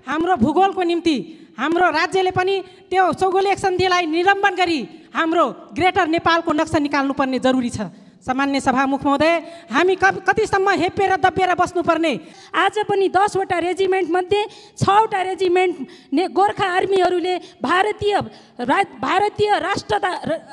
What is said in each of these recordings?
हाम्रो भूगोलको निम्ति हाम्रो राज्यले पनि त्यो चौगोलिक सन्धिलाई निलम्बन गरी हाम्रो ग्रेटर नेपालको नक्सा निकाल्नुपर्ने जरुरी छ। सामान्य सभामुख महोदय, हामी कतिसम्म हेपेर दबिएर बस्नुपर्ने? आज पनि 10 वटा रेजिमेन्ट मध्ये 6 वटा रेजिमेन्ट गोर्खा आर्मीहरूले भारतीय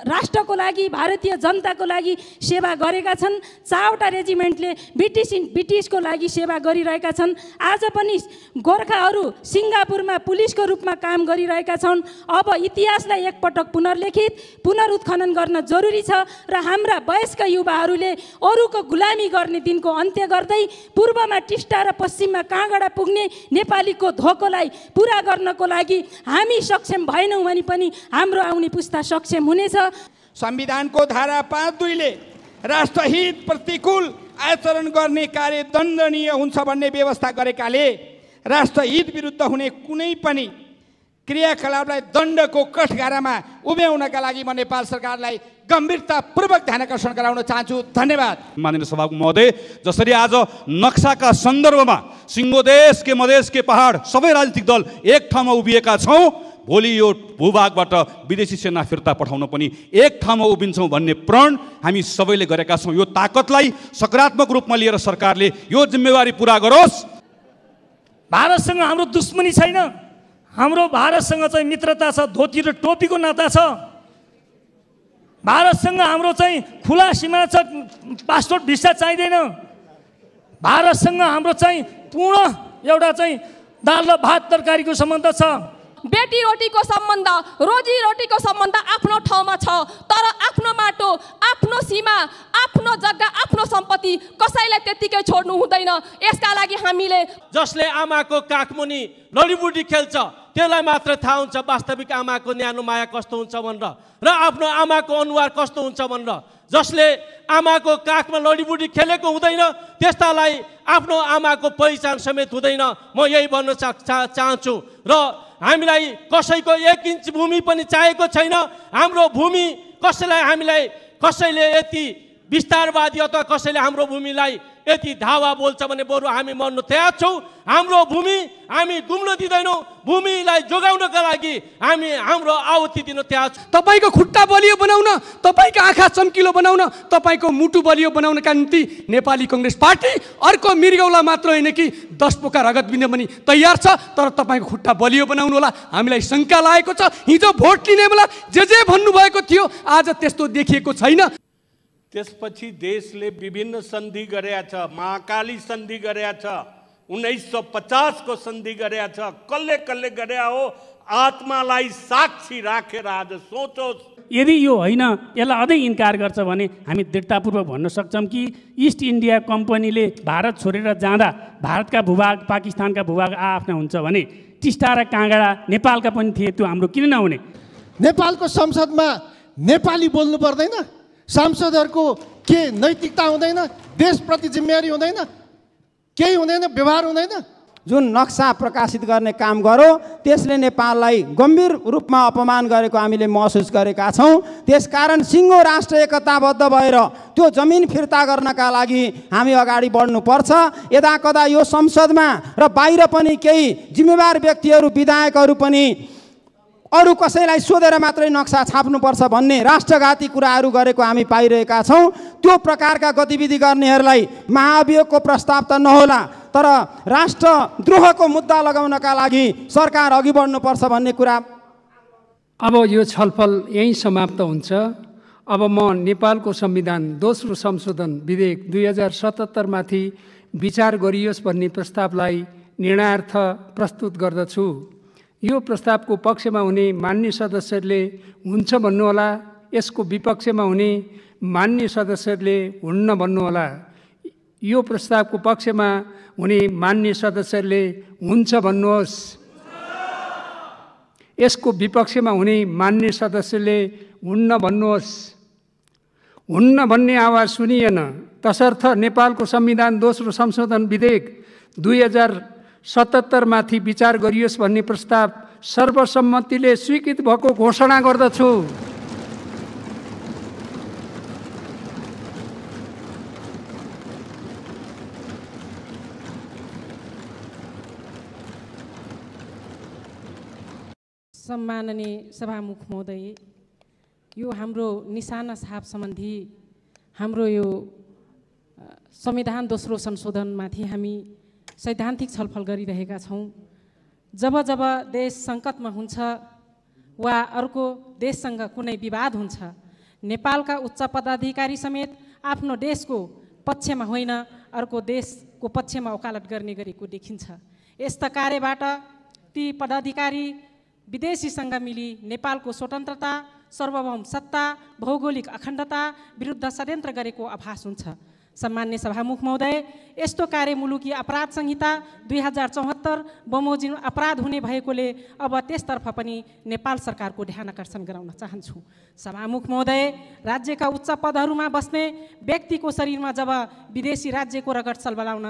राष्ट्रको लागि, भारतीय जनताको लागि सेवा गरेका छन्। 4 वटा रेजिमेन्टले ब्रिटिसको लागि सेवा गरिरहेका छन्। आज पनि गोर्खाहरू सिङ्गापुरमा पुलिसको रूपमा काम गरिरहेका छन्। अब इतिहासलाई एकपटक पुनरुत्खनन गर्न जरुरी छ र हाम्रा वयस्क युवाहरूले अरूको गुलामी गर्ने दिनको अन्त्य गर्दै पूर्वमा टिस्टा र पश्चिममा काँगडा पुग्ने नेपालीको धोकोलाई पुरा गर्नको लागि हामी सक्षम भएनौँ भने पनि हाम्रो आउने पुस्ता सक्षम हुनेछ। संविधानको धारा 5(2) ले राष्ट्रहित प्रतिकूल आचरण गर्ने कार्य दण्डनीय हुन्छ भन्ने व्यवस्था गरेकाले राष्ट्रहित विरुद्ध हुने कुनै पनि क्रियाकलापलाई दण्डको कठघरामा उभ्याउनका लागि म नेपाल सरकारलाई गम्भीरतापूर्वक ध्यान आकर्षण गराउन चाहन्छु। धन्यवाद। माननीय सभामुख महोदय, जसरी आज नक्साका सन्दर्भमा सिङ्गोदेश के मधेस के पहाड सबै राजनीतिक दल एक ठाउँमा उभिएका छौँ, भोलि यो भूभागबाट विदेशी सेना फिर्ता पठाउन पनि एक ठाउँमा उभिन्छौँ भन्ने प्रण हामी सबैले गरेका छौँ। यो ताकतलाई सकारात्मक रूपमा लिएर सरकारले यो जिम्मेवारी पुरा गरोस्। भारतसँग हाम्रो दुश्मनी छैन, हाम्रो भारतसँग चाहिँ मित्रता छ, धोती र टोपीको नाता छ। भारतसँग हाम्रो चाहिँ खुला सीमा छ, पासपोर्ट भिसा चाहिँदैन। भारतसँग हाम्रो चाहिँ पूर्ण एउटा चाहिँ दाल र भात तरकारीको सम्बन्ध छ। बेटी रोटीको सम्बन्ध, रोजी रोटीको सम्बन्ध आफ्नो ठाउँमा छ, तर आफ्नो माटो, आफ्नो सीमा, आफ्नो जग्गा, आफ्नो सम्पत्ति कसैलाई त्यत्तिकै छोड्नु हुँदैन। यसका लागि हामीले जसले आमाको काखमुनि लडीबुडी खेल्छ त्यसलाई मात्र थाहा हुन्छ वास्तविक आमाको न्यानो माया कस्तो हुन्छ भनेर र आफ्नो आमाको अनुहार कस्तो हुन्छ भनेर। जसले आमाको काखमा लडीबुडी खेलेको हुँदैन त्यस्तालाई आफ्नो आमाको पहिचान समेत हुँदैन। म यही भन्न चाहन्छु। र हामीलाई कसैको 1 इन्च भूमि पनि चाहिएको छैन। हाम्रो भूमि कसैले यति विस्तारवादी अथवा कसैले हाम्रो भूमिलाई यति धावा बोल्छ भने बरु हामी मर्न तयार छौँ। हाम्रो भूमि हामी गुम्न दिँदैनौँ। भूमिलाई जोगाउनका लागि हामी हाम्रो आहुति दिन तयार छौँ। तपाईँको खुट्टा बलियो बनाउन, तपाईँको आँखा चम्किलो बनाउन, तपाईँको मुटु बलियो बनाउनका निम्ति नेपाली कांग्रेस पार्टी अर्को मृगौला मात्र होइन कि 10 पोका रगत दिन पनि तयार छ। तर तपाईँको खुट्टा बलियो बनाउनु होला। हामीलाई शङ्का लागेको छ, हिजो भोट लिने बेला जे भन्नुभएको थियो आज त्यस्तो देखिएको छैन। त्यसपछि देशले विभिन्न सन्धि गरेका छ, महाकाली सन्धि गरेका छ, 1950 को सन्धि गरेका छ। कसले गरे हो आत्मालाई साक्षी राखेर आज सोचोस्। यदि यो होइन यसलाई अझै इन्कार गर्छ भने हामी दृढतापूर्वक भन्न सक्छौँ कि इस्ट इन्डिया कम्पनीले भारत छोडेर जाँदा भारतका भूभाग पाकिस्तानका भूभाग आफ्ना हुन्छ भने टिस्टा र काँगडा नेपालका पनि थिए, त्यो हाम्रो किन नहुने? नेपालको संसदमा नेपाली बोल्नु पर्दैन? सांसदहरूको के नैतिकता हुँदैन? देशप्रति जिम्मेवारी हुँदैन? केही हुँदैन? व्यवहार हुँदैन? जुन नक्सा प्रकाशित गर्ने काम गर्यो त्यसले नेपाललाई गम्भीर रूपमा अपमान गरेको हामीले महसुस गरेका छौँ। त्यसकारण सिङ्गो राष्ट्र एकताबद्ध भएर त्यो जमिन फिर्ता गर्नका लागि हामी अगाडि बढ्नुपर्छ। यदाकदा यो संसदमा र बाहिर पनि केही जिम्मेवार व्यक्तिहरू, विधायकहरू पनि अरू कसैलाई सोधेर मात्रै नक्सा छाप्नुपर्छ भन्ने राष्ट्रघाती कुराहरू गरेको हामी पाइरहेका छौँ। त्यो प्रकारका गतिविधि गर्नेहरूलाई महाभियोगको प्रस्ताव त नहोला, तर राष्ट्रद्रोहको मुद्दा लगाउनका लागि सरकार अघि बढ्नुपर्छ भन्ने कुरा। अब यो छलफल यहीँ समाप्त हुन्छ। अब म नेपालको संविधान दोस्रो संशोधन विधेयक 2077 माथि विचार गरियोस् भन्ने प्रस्तावलाई निर्णयार्थ प्रस्तुत गर्दछु। यो प्रस्तावको पक्षमा हुने मान्य सदस्यहरूले हुन्छ भन्नुहोला, यसको विपक्षमा हुने मान्य सदस्यहरूले हुन्न भन्नुहोला। यो प्रस्तावको पक्षमा हुने मान्य सदस्यहरूले हुन्छ भन्नुहोस्। यसको विपक्षमा हुने मान्य सदस्यले हुन्न भन्नुहोस्। हुन्न भन्ने आवाज सुनिएन। तसर्थ नेपालको संविधान दोस्रो संशोधन विधेयक 2077 माथि विचार गरियोस् भन्ने प्रस्ताव सर्वसम्मतिले स्वीकृत भएको घोषणा गर्दछु। सम्माननीय सभामुख महोदय, यो हाम्रो निशाना छाप सम्बन्धी हाम्रो यो संविधान दोस्रो संशोधनमाथि हामी सैद्धान्तिक छलफल गरिरहेका छौँ। जब जब देश सङ्कटमा हुन्छ वा अर्को देशसँग कुनै विवाद हुन्छ, नेपालका उच्च पदाधिकारी समेत आफ्नो देशको पक्षमा होइन अर्को देशको पक्षमा वकालत गर्ने गरेको देखिन्छ। यस्ता कार्यबाट ती पदाधिकारी विदेशीसँग मिली नेपालको स्वतन्त्रता, सार्वभौम सत्ता, भौगोलिक अखण्डता विरुद्ध षड्यन्त्र गरेको आभास हुन्छ। सम्मान्य सभामुख महोदय, यस्तो कार्य मुलुकी अपराध संहिता 2074 बमोजिम अपराध हुने भएकोले अब त्यसतर्फ पनि नेपाल सरकारको ध्यान आकर्षण गराउन चाहन्छु। सभामुख महोदय, राज्यका उच्च पदहरूमा बस्ने व्यक्तिको शरीरमा जब विदेशी राज्यको रगत खलबलाउन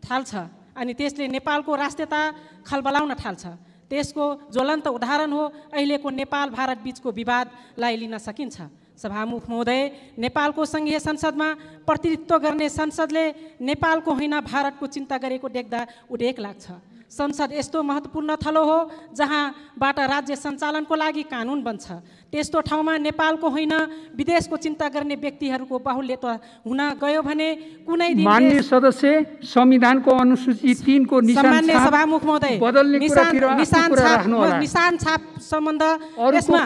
थाल्छ अनि त्यसले नेपालको राष्ट्रियता खलबलाउन थाल्छ, त्यसको ज्वलन्त उदाहरण हो अहिलेको नेपाल भारत बीचको विवादलाई लिन सकिन्छ। सभामुख महोदय, नेपालको सङ्घीय संसदमा प्रतिनिधित्व गर्ने संसदले नेपालको होइन भारतको चिन्ता गरेको देख्दा उदेक लाग्छ। संसद यस्तो महत्त्वपूर्ण थलो हो जहाँबाट राज्य सञ्चालनको लागि कानुन बन्छ। त्यस्तो ठाउँमा नेपालको होइन विदेशको चिन्ता गर्ने व्यक्तिहरूको बाहुल्यता हुन गयो भने कुनै दिन माननीय सदस्य संविधानको अनुसूची 3 को निशान सभामुख महोदय बदल्ने कुरातिर निशान छाप सम्बन्ध यसमा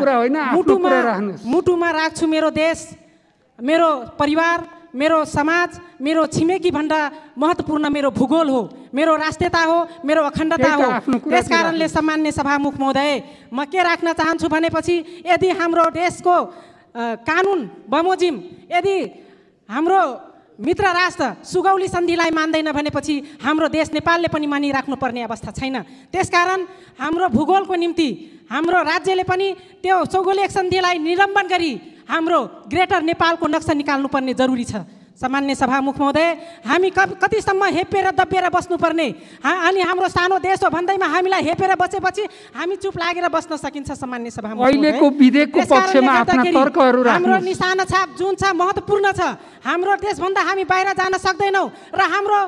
मुटुमा राख्छु मेरो देश, मेरो परिवार, मेरो समाज, मेरो छिमेकी भन्दा महत्त्वपूर्ण मेरो भूगोल हो, मेरो राष्ट्रियता हो, मेरो अखण्डता हो। त्यस कारणले सम्मान्य सभामुख महोदय, म के राख्न चाहन्छु भनेपछि यदि हाम्रो देशको कानुन बमोजिम यदि हाम्रो मित्र राष्ट्र सुगौली सन्धिलाई मान्दैन भनेपछि हाम्रो देश नेपालले पनि मानिराख्नुपर्ने अवस्था छैन। त्यसकारण हाम्रो भूगोलको निम्ति हाम्रो राज्यले पनि त्यो चौगोलिक सन्धिलाई निलम्बन गरी हाम्रो ग्रेटर नेपालको नक्सा निकाल्नुपर्ने जरुरी छ। सामान्य सभामुख महोदय, हामी कतिसम्म हेपेर दबिएर बस्नुपर्ने अनि हाम्रो सानो देश हो भन्दैमा हामीलाई हेपेर बसेपछि हामी चुप लागेर बस्न सकिन्छ। सामान्य सभामुख अहिलेको विधेयकको पक्षमा आफ्ना तर्कहरू राख्नु। हाम्रो निशाना छाप जुन छ महत्त्वपूर्ण छ। हाम्रो देशभन्दा हामी बाहिर जान सक्दैनौँ र हाम्रो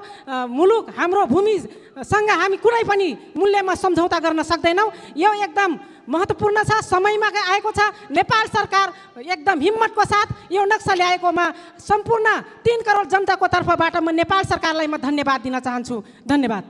मुलुक, हाम्रो भूमिसँग हामी कुनै पनि मूल्यमा सम्झौता गर्न सक्दैनौँ। यो एकदम महत्त्वपूर्ण छ, समयमा आएको छ। नेपाल सरकार एकदम हिम्मतको साथ यो नक्सा ल्याएकोमा सम्पूर्ण 3 करोड जनताको तर्फबाट म नेपाल सरकारलाई म धन्यवाद दिन चाहन्छु। धन्यवाद।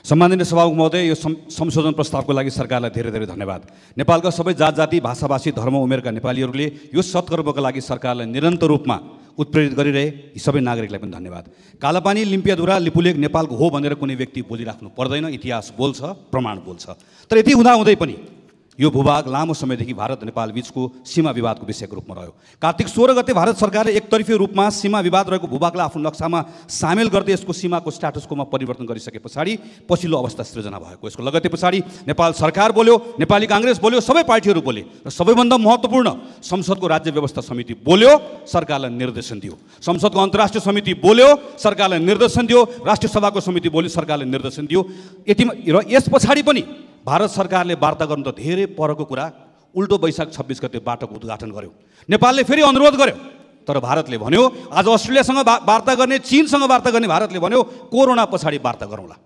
सम्माननीय सभामुख महोदय, यो संशोधन प्रस्तावको लागि सरकारलाई धेरै धेरै धन्यवाद। नेपालका सबै जात जाति, भाषाभाषी, धर्म, उमेरका नेपालीहरूले यो सत्कर्मको लागि सरकारलाई निरन्तर रूपमा उत्प्रेरित गरिरहे यी सबै नागरिकलाई पनि धन्यवाद। कालापानी, लिम्पियाधुरा, लिपुलेक नेपालको हो भनेर कुनै व्यक्ति बोलिराख्नु पर्दैन। इतिहास बोल्छ, प्रमाण बोल्छ। तर यति हुँदाहुँदै पनि यो भूभाग लामो समयदेखि भारत नेपाल बीचको सीमा विवादको विषयको रूपमा रह्यो। कार्तिक 16 गते भारत सरकारले एकतर्फी रूपमा सीमा विवाद रहेको भूभागलाई आफ्नो नक्सामा सामेल गर्दै यसको सीमाको स्ट्याटसकोमा परिवर्तन गरिसके पछाडि पछिल्लो अवस्था सृजना भएको। यसको लगत्तै पछाडि नेपाल सरकार बोल्यो, नेपाली काङ्ग्रेस बोल्यो, सबै पार्टीहरू बोले र सबैभन्दा महत्त्वपूर्ण संसदको राज्य व्यवस्था समिति बोल्यो, सरकारलाई निर्देशन दियो। संसदको अन्तर्राष्ट्रिय समिति बोल्यो, सरकारलाई निर्देशन दियो। राष्ट्रिय सभाको समिति बोल्यो, सरकारले निर्देशन दियो। यति र यस पछाडि पनि भारत सरकारले वार्ता गर्नु त धेरै परको कुरा, उल्टो वैशाख 26 गते बाटोको उद्घाटन गर्यो। नेपालले फेरि अनुरोध गर्यो, तर भारतले भन्यो आज अस्ट्रेलियासँग वार्ता गर्ने, चीनसँग वार्ता गर्ने भारतले भन्यो कोरोना पछाडि वार्ता गरौँला।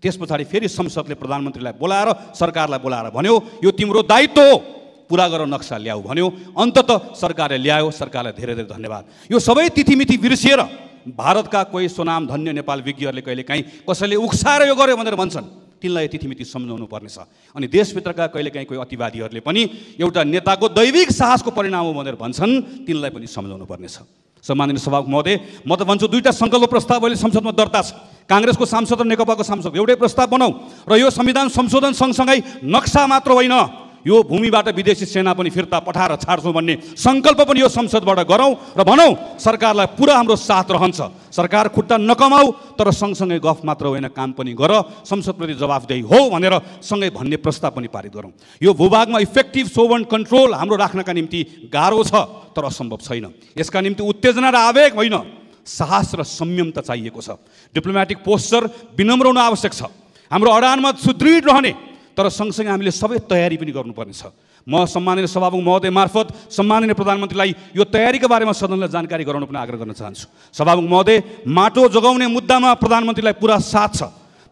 त्यस पछाडि फेरि संसदले प्रधानमन्त्रीलाई बोलाएर, सरकारलाई बोलाएर भन्यो यो तिम्रो दायित्व हो, पुरा गरेर नक्सा ल्याऊ भन्यो। अन्ततः सरकारले ल्यायो। सरकारलाई धेरै धेरै धन्यवाद। यो सबै तिथिमिति बिर्सिएर भारतका कोही स्वनाम धन्य नेपाल विज्ञहरूले कहिलेकाहीँ कसैले उक्साएर यो गर्यो भनेर भन्छन्, तिनलाई तिथिमिति सम्झाउनु पर्नेछ। अनि देशभित्रका कहिलेकाहीँ कोही अतिवादीहरूले पनि एउटा नेताको दैविक साहसको परिणाम हो भनेर भन्छन्, तिनलाई पनि सम्झाउनु पर्नेछ। सम्माननीय सभामुख महोदय, म त भन्छु 2टा सङ्कल्प प्रस्ताव अहिले संसदमा दर्ता छ। काङ्ग्रेसको सांसद र नेकपाको सांसद एउटै प्रस्ताव बनाऊ र यो संविधान संशोधन सँगसँगै नक्सा मात्र होइन, यो भूमिबाट विदेशी सेना पनि फिर्ता पठाएर छाड्छौँ भन्ने सङ्कल्प पनि यो संसदबाट गरौँ र भनौँ सरकारलाई पुरा हाम्रो साथ रहन्छ। सरकार खुट्टा नकमाऊ, तर सँगसँगै गफ मात्र होइन, काम पनि गर, संसदप्रति जवाफदेही हो भनेर सँगै भन्ने प्रस्ताव पनि पारित गरौँ। यो भूभागमा इफेक्टिभ सोभर्न कन्ट्रोल हाम्रो राख्नका निम्ति गाह्रो छ, तर असम्भव छैन। यसका निम्ति उत्तेजना र आवेग होइन, साहस र संयम त चाहिएको छ। डिप्लोमेटिक पोस्चर विनम्र हुन आवश्यक छ। हाम्रो अडानमा सुदृढ रहने, तर सँगसँगै हामीले सबै तयारी पनि गर्नुपर्नेछ। म सम्माननीय सभामुख महोदय मार्फत सम्माननीय प्रधानमन्त्रीलाई यो तयारीका बारेमा सदनलाई जानकारी गराउन पनि आग्रह गर्न चाहन्छु। सभामुख महोदय, माटो जोगाउने मुद्दामा प्रधानमन्त्रीलाई पुरा साथ छ,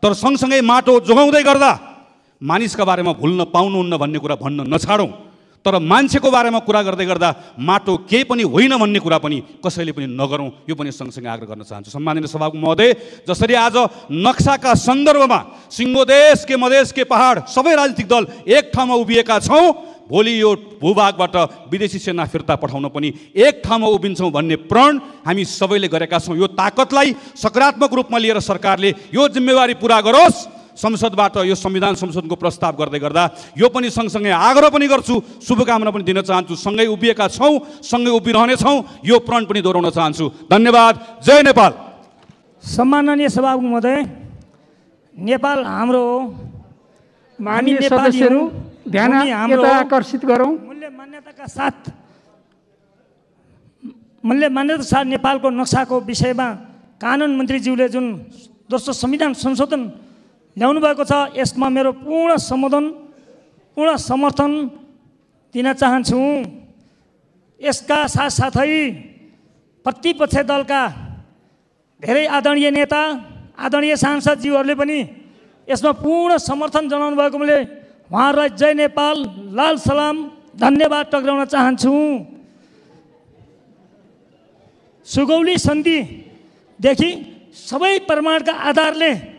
तर सँगसँगै माटो जोगाउँदै गर्दा मानिसका बारेमा भुल्न पाउनुहुन्न भन्ने कुरा भन्न नछाडौँ, तर मान्छेको बारेमा कुरा गर्दै गर्दा माटो केही पनि होइन भन्ने कुरा पनि कसैले पनि नगरौँ, यो पनि सँगसँगै आग्रह गर्न चाहन्छु। सम्माननीय सभामुख महोदय, जसरी आज नक्साका सन्दर्भमा सिङ्गो देश के मधेस के पहाड सबै राजनीतिक दल एक ठाउँमा उभिएका छौँ, भोलि यो भूभागबाट विदेशी सेना फिर्ता पठाउन पनि एक ठाउँमा उभिन्छौँ भन्ने प्रण हामी सबैले गरेका छौँ। यो ताकतलाई सकारात्मक रूपमा लिएर सरकारले यो जिम्मेवारी पुरा गरोस्। संसदबाट यो संविधान संशोधनको प्रस्ताव गर्दै गर्दा यो पनि सँगसँगै आग्रह पनि गर्छु, शुभकामना पनि दिन चाहन्छु। सँगै उभिएका छौँ, सँगै उभिरहनेछौँ, यो प्रण पनि दोहोऱ्याउन चाहन्छु। धन्यवाद। जय नेपाल। सम्माननीय सभामुख महोदय, नेपाल हाम्रो हो। माननीय सदस्यहरू ध्यान आकर्षित गरौँ। मूल्य मान्यताका साथ नेपालको नक्साको विषयमा कानुन मन्त्रीज्यूले जुन दोस्रो संविधान संशोधन ल्याउनु भएको छ, यसमा मेरो पूर्ण समर्थन दिन चाहन्छु। यसका साथसाथै प्रतिपक्ष दलका धेरै आदरणीय नेता, आदरणीय सांसदज्यूहरूले पनि यसमा पूर्ण समर्थन जनाउनु भएकोले उहाँहरूलाई जय नेपाल, लाल सलाम, धन्यवाद टक्राउन चाहन्छु। सुगौली सन्धिदेखि सबै प्रमाणका आधारले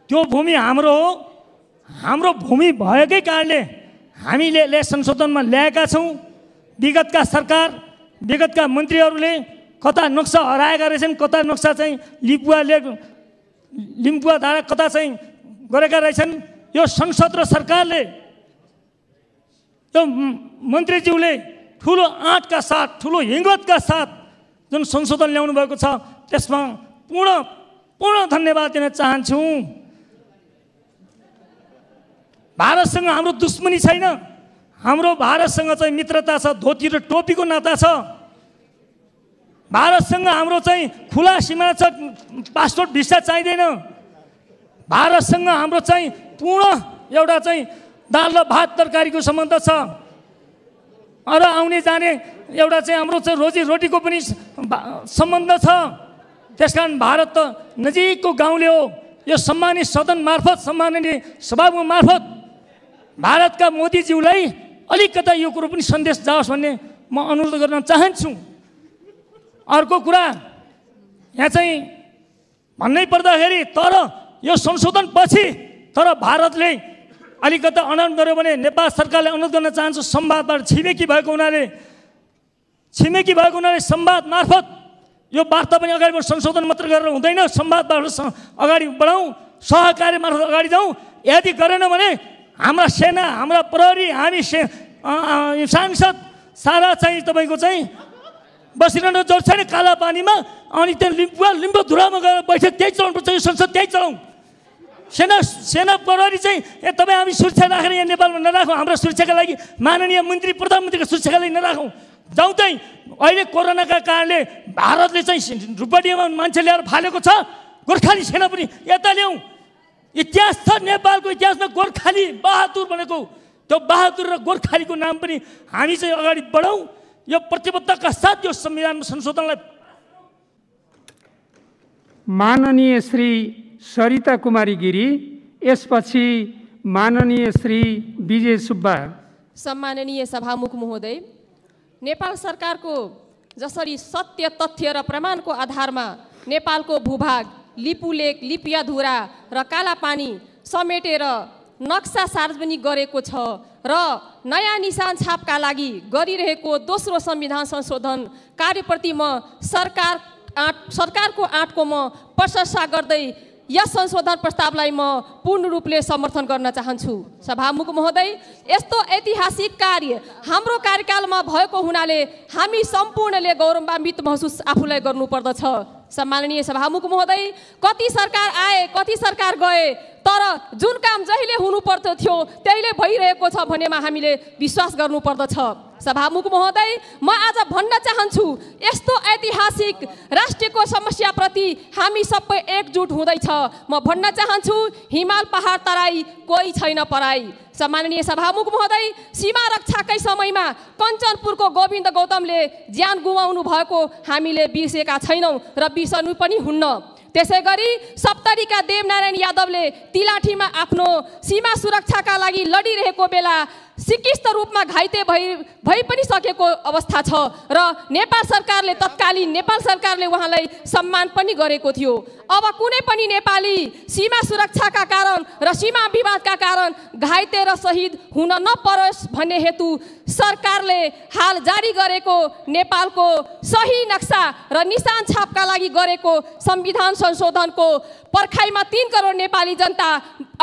त्यो भूमि हाम्रो हो। हाम्रो भूमि भएकै कारणले हामीले संशोधनमा ल्याएका छौँ। विगतका सरकार, विगतका मन्त्रीहरूले कता नक्सा हराएका रहेछन्, कता नक्सा चाहिँ लिम्बुवा धारा कता चाहिँ गरेका रहेछन्। यो संसद र सरकारले, यो मन्त्रीज्यूले ठुलो आँटका साथ, ठुलो हिम्मतका साथ जुन संशोधन ल्याउनु भएको छ, त्यसमा पूर्ण धन्यवाद दिन चाहन्छु। भारतसँग हाम्रो दुश्मनी छैन, हाम्रो भारतसँग चाहिँ मित्रता छ, धोती र टोपीको नाता छ। भारतसँग हाम्रो चाहिँ खुला सीमा छ, पासपोर्ट भिसा चाहिँदैन। भारतसँग हाम्रो चाहिँ पूर्ण एउटा चाहिँ दाल र भात तरकारीको सम्बन्ध छ। र आउने जाने एउटा चाहिँ हाम्रो चाहिँ रोजीरोटीको पनि सम्बन्ध छ। त्यसकारण भारत त नजिकको गाउँले हो। यो सम्मानित सदन मार्फत, सम्माननीय सभामुख मार्फत भारतका मोदीज्यूलाई अलिकता यो कुरो पनि सन्देश जाओस् भन्ने म अनुरोध गर्न चाहन्छु। अर्को कुरा यहाँ चाहिँ भन्नै पर्दाखेरि, तर यो संशोधन पछि तर भारतले अलिकता अनुरोध गर्यो भने नेपाल सरकारले अनुरोध गर्न चाहन्छु, संवादबाट छिमेकी भएको हुनाले संवाद मार्फत यो वार्ता पनि अगाडि बढाउँ। संशोधन मात्र गरेर हुँदैन, संवादबाट अगाडि बढाउँ, सहकार्य मार्फत अगाडि जाउँ। यदि गरेन भने हाम्रा सेना, हाम्रा प्रहरी, हामी सांसद सारा चाहिँ तपाईँको चाहिँ बसिरहन जरुरत छैन काला पानीमा। अनि त्यहाँ लिम्बू धुरामा गएर बैठक त्यही चलाउनुपर्छ, यो संसद त्यही चलाउँ। सेना प्रहरी चाहिँ तपाईँ हामी सुरक्षा राखेर यहाँ नेपालमा नराखौँ। हाम्रो सुरक्षाका लागि माननीय मन्त्री प्रधानमन्त्रीको सुरक्षाका लागि नराखौँ। जाउँ चाहिँ अहिले कोरोनाका कारणले भारतले चाहिँ रुपडियामा मान्छे ल्याएर फालेको छ, गोर्खाली सेना पनि यता ल्याउँ। इतिहास छ नेपालको इतिहासमा गोर्खाली बहादुर भनेको, त्यो बहादुर र गोर्खालीको नाम पनि हामी चाहिँ अगाडि बढाउँ। यो प्रतिबद्धताका साथ यो संविधानमा संशोधनलाई। माननीय श्री सरिता कुमारी गिरी, यसपछि माननीय श्री विजय सुब्बा। सम्माननीय सभामुख महोदय, नेपाल सरकारको जसरी सत्य तथ्य र प्रमाणको आधारमा नेपालको भूभाग लिपुलेक, लिपियाधुरा र कालापानी समेटेर नक्सा सार्वजनिक गरेको छ र नयाँ निशान छापका लागि गरिरहेको दोस्रो संविधान संशोधन कार्यप्रति म सरकारको आँटको म प्रशंसा गर्दै यस संशोधन प्रस्तावलाई म पूर्ण रूपले समर्थन गर्न चाहन्छु। सभामुख महोदय, यस्तो ऐतिहासिक कार्य हाम्रो कार्यकालमा भएको हुनाले हामी सम्पूर्णले गौरवान्वित महसुस आफूलाई गर्नुपर्दछ। सम्माननीय सभामुख महोदय, कति सरकार आए, कति सरकार गए, तर जुन काम जहिले हुनुपर्थ्यो थियो त्यहीले भइरहेको छ भन्नेमा हामीले विश्वास गर्नुपर्दछ। सभामुख महोदय, म आज भन्न चाहन्छु, यस्तो ऐतिहासिक राष्ट्रको समस्याप्रति हामी सबै एकजुट हुँदैछ। म भन्न चाहन्छु, हिमाल पहाड तराई कोही छैन पराई। सम्माननीय सभामुख महोदय, सीमा रक्षाकै समयमा कञ्चनपुरको गोविन्द गौतमले ज्यान गुमाउनु भएको हामीले बिर्सेका छैनौँ र बिर्सनु पनि हुन्न। त्यसै गरी सप्तरीका देवनारायण यादवले तिलाठीमा आफ्नो सीमा सुरक्षाका लागि लडिरहेको बेला सिकिस्त रूपमा घाइते भइ पनि सकेको अवस्था छ र नेपाल सरकारले तत्कालीन नेपाल सरकारले उहाँलाई सम्मान पनि गरेको थियो। अब कुनै पनि नेपाली सीमा सुरक्षाका कारण र सीमा विवादका कारण घाइते र शहीद हुन नपरोस् भन्ने हेतु सरकारले हाल जारी गरेको नेपालको सही नक्सा र निशान छापका लागि गरेको संविधान संशोधनको पर्खाइमा 3 करोड नेपाली जनता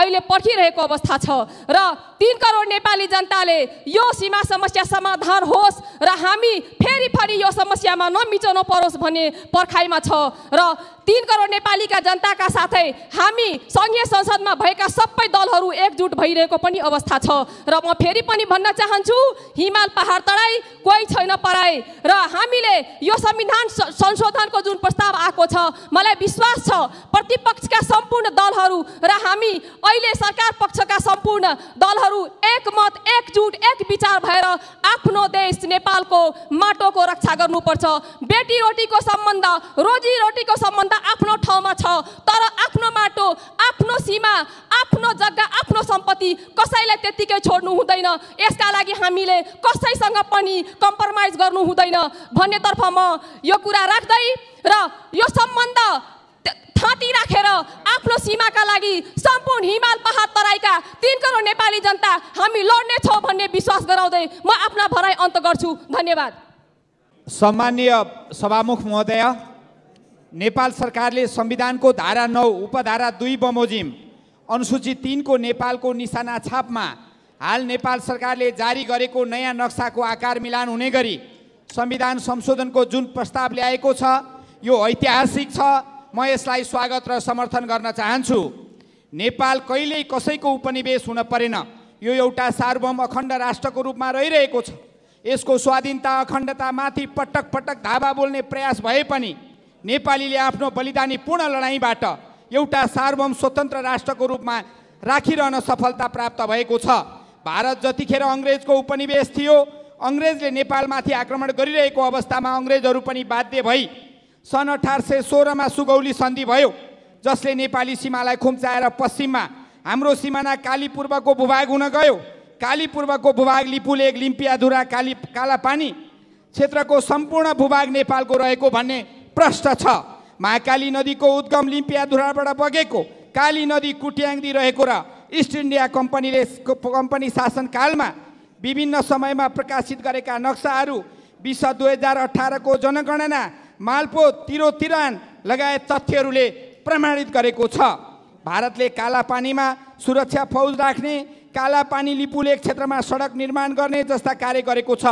अहिले पर्खिरहेको अवस्था छ र 3 करोड नेपाली जनताले यो सीमा समस्या समाधान होस् र हामी फेरि यो समस्यामा नमिचोन परोस् भन्ने पर्खाइमा छ र 3 करोड नेपालीका जनताका साथै हामी संघीय संसदमा भएका सबै दलहरू एकजुट भइरहेको पनि अवस्था छ र म फेरि पनि भन्न चाहन्छु हिमाल पहाड तराई कोही छैन पराई र हामीले यो संविधान संशोधनको जुन प्रस्ताव आएको छ मलाई विश्वास छ प्रतिपक्षका सम्पूर्ण दलहरू र हामी अहिले सरकार पक्षका सम्पूर्ण दलहरू एकमत एकजुट एक विचार भएर आफ्नो देश नेपालको माटोको रक्षा गर्नुपर्छ। बेटी रोटीको सम्बन्ध रोजी रोटीको सम्बन्ध आफ्नो ठाउँमा छ तर आफ्नो माटो आफ्नो सीमा आफ्नो जग्गा आफ्नो सम्पत्ति कसैलाई त्यतिकै छोड्नु हुँदैन। यसका लागि हामीले कसैसँग पनि कम्प्रोमाइज गर्नु हुँदैन भन्नेतर्फ म यो कुरा राख्दै र यो सम्बन्ध थाती राखेर आफ्नो सीमाका लागि सम्पूर्ण हिमाल पहाड तराईका 3 करोड नेपाली जनता हामी लड्ने छौँ भन्ने विश्वास गराउँदै म आफ्ना भनाइ अन्त गर्छु। धन्यवाद। सम्माननीय सभामुख महोदय, नेपाल सरकारले संविधानको धारा 9 उपधारा 2 बमोजिम अनुसूची 3 को नेपालको निशाना छापमा हाल नेपाल सरकारले जारी गरेको नयाँ नक्साको आकार मिलान हुने गरी संविधान संशोधनको जुन प्रस्ताव ल्याएको छ यो ऐतिहासिक छ। म यसलाई स्वागत र समर्थन गर्न चाहन्छु। नेपाल कहिल्यै कसैको उपनिवेश हुन परेन। यो एउटा सार्वभौम अखण्ड राष्ट्रको रूपमा रहिरहेको छ। यसको स्वाधीनता अखण्डतामाथि पटक पटक धावा बोल्ने प्रयास भए पनि नेपालीले आफ्नो बलिदानी पूर्ण लडाईँबाट एउटा सार्वभौम स्वतन्त्र राष्ट्रको रूपमा राखिरहन सफलता प्राप्त भएको छ। भारत जतिखेर अङ्ग्रेजको उपनिवेश थियो अङ्ग्रेजले नेपालमाथि आक्रमण गरिरहेको अवस्थामा अङ्ग्रेजहरू पनि बाध्य भई सन् 1816 मा सुगौली सन्धि भयो जसले नेपाली सीमालाई खुम्चाएर पश्चिममा हाम्रो सिमाना काली पूर्वको भूभाग हुन गयो। काली पूर्वको भूभाग लिपुलेक लिम्पियाधुरा कालापानी क्षेत्रको सम्पूर्ण भूभाग नेपालको रहेको भन्ने प्रश्न छ। महाकाली नदीको उद्गम लिम्पियाधुराबाट बगेको काली नदी कुट्याङदी रहेको र इस्ट इन्डिया कम्पनी शासनकालमा विभिन्न समयमा प्रकाशित गरेका नक्साहरू विश्व 2018 को जनगणना मालपो तिरोतिरान लगायत तथ्यहरूले प्रमाणित गरेको छ। भारतले कालापानीमा सुरक्षा फौज राख्ने कालापानी लिपुलेक क्षेत्रमा सडक निर्माण गर्ने जस्ता कार्य गरेको छ।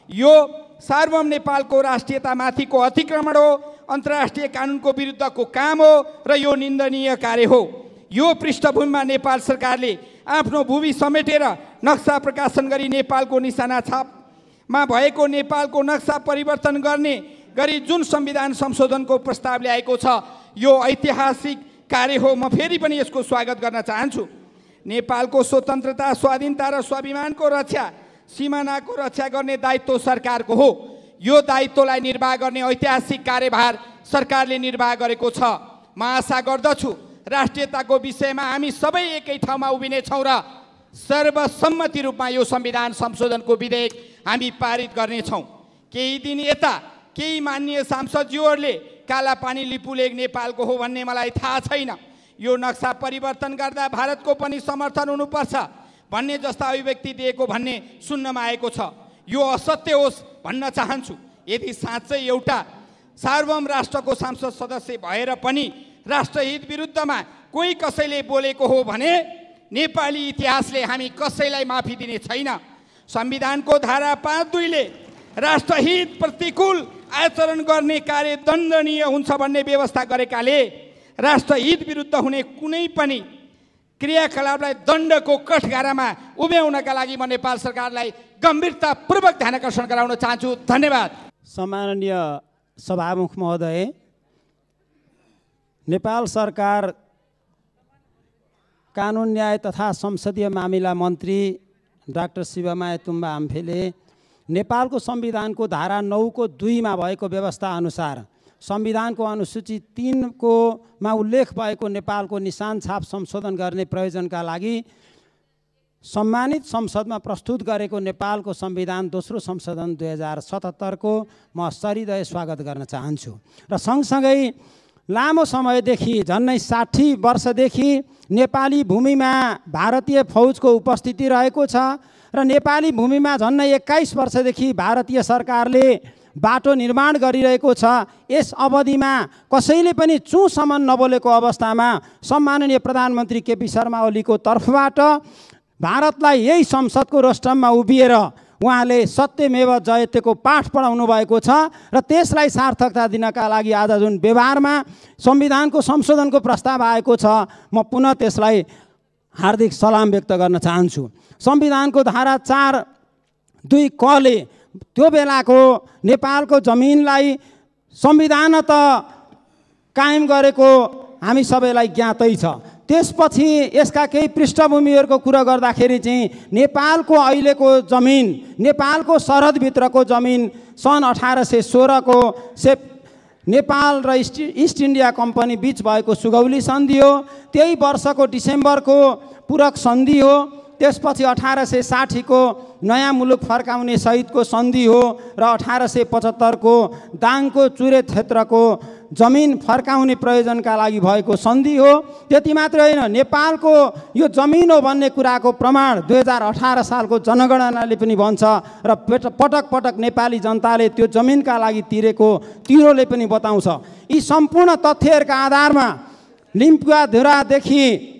यो सार्वभौम नेपालको राष्ट्रियतामाथिको अतिक्रमण हो, अन्तर्राष्ट्रिय कानुनको विरुद्धको काम हो र यो निन्दनीय कार्य हो। यो पृष्ठभूमिमा नेपाल सरकारले आफ्नो भूमि समेटेर नक्सा प्रकाशन गरी नेपालको निशाना छापमा भएको नेपालको नक्सा परिवर्तन गर्ने गरी जुन संविधान संशोधनको प्रस्ताव ल्याएको छ यो ऐतिहासिक कार्य हो। म फेरि पनि यसको स्वागत गर्न चाहन्छु। नेपालको स्वतन्त्रता स्वाधीनता र स्वाभिमानको रक्षा सीमानाको रक्षा गर्ने दायित्व सरकारको हो। यो दायित्वलाई निर्वाह गर्ने ऐतिहासिक कार्यभार सरकारले निर्वाह गरेको छ। म आशा गर्दछु राष्ट्रियताको विषयमा हामी सबै एकै ठाउँमा उभिनेछौँ र सर्वसम्मति रूपमा यो संविधान संशोधनको विधेयक हामी पारित गर्नेछौँ। केही दिन यता केही माननीय सांसदज्यूहरूले कालापानी लिपुलेक नेपालको हो भन्ने मलाई थाहा छैन। यो नक्सा परिवर्तन गर्दा भारतको पनि समर्थन हुनुपर्छ भन्ने जस्ता अभिव्यक्ति दिएको भन्ने सुन्नमा आएको छ। यो असत्य होस् भन्न चाहन्छु। यदि साँच्चै एउटा सार्वभौम राष्ट्रको संसद सदस्य भएर पनि राष्ट्रहित विरुद्धमा कोही कसैले बोलेको हो भने नेपाली इतिहासले हामी कसैलाई माफी दिने छैन। संविधानको धारा 5(2) ले राष्ट्रहित प्रतिकूल आचरण गर्ने कार्य दण्डनीय हुन्छ भन्ने व्यवस्था गरेकाले राष्ट्रहित विरुद्ध हुने कुनै पनि क्रियाकलापलाई दण्डको कठघरामा उभ्याउनका लागि म नेपाल सरकारलाई गम्भीरतापूर्वक ध्यानकर्षण गराउन चाहन्छु। धन्यवाद। सम्माननीय सभामुख महोदय, नेपाल सरकार कानुन न्याय तथा संसदीय मामिला मन्त्री डाक्टर शिवमाया तुम्बा आम्फेले नेपालको संविधानको धारा 9 को 2 मा भएको व्यवस्था अनुसार संविधानको अनुसूची 3 को मा उल्लेख भएको नेपालको निशान छाप संशोधन गर्ने प्रयोजनका लागि सम्मानित संसदमा प्रस्तुत गरेको नेपालको संविधान दोस्रो संशोधन 2077 को म सरिदय स्वागत गर्न चाहन्छु। र सँगसँगै लामो समयदेखि झन्डै 60 वर्षदेखि नेपाली भूमिमा भारतीय फौजको उपस्थिति रहेको छ र नेपाली भूमिमा झन्डै 21 वर्षदेखि भारतीय सरकारले बाटो निर्माण गरिरहेको छ। यस अवधिमा कसैले पनि चुसम्म नबोलेको अवस्थामा सम्माननीय प्रधानमन्त्री केपी शर्मा ओलीको तर्फबाट भारतलाई यही संसदको रोस्टममा उभिएर उहाँले सत्यमेव जयतेको पाठ पढाउनु भएको छ र त्यसलाई सार्थकता दिनका लागि आज जुन व्यवहारमा संविधानको संशोधनको प्रस्ताव आएको छ म पुनः त्यसलाई हार्दिक सलाम व्यक्त गर्न चाहन्छु। संविधानको धारा 4(2) क ले त्यो बेलाको नेपालको जमिनलाई संविधान त कायम गरेको हामी सबैलाई ज्ञातै छ। त्यसपछि यसका केही पृष्ठभूमिहरूको कुरा गर्दाखेरि चाहिँ नेपालको अहिलेको जमिन, नेपालको सरहदभित्रको जमिन सन् 1816 को नेपाल र इस्ट इन्डिया कम्पनी बीच भएको सुगौली सन्धि हो। त्यही वर्षको डिसेम्बरको पूरक सन्धि हो। त्यसपछि 1860 को नयाँ मुलुक फर्काउने सहितको सन्धि हो र 1875 को दाङको चुरे क्षेत्रको जमिन फर्काउने प्रयोजनका लागि भएको सन्धि हो। त्यति मात्रै होइन, नेपालको यो जमिन हो भन्ने कुराको प्रमाण 2018 सालको जनगणनाले पनि भन्छ र पटक पटक नेपाली जनताले त्यो जमिनका लागि तिरेको तिरोले पनि बताउँछ। यी सम्पूर्ण तथ्यहरूका आधारमा लिम्पुवाधुरादेखि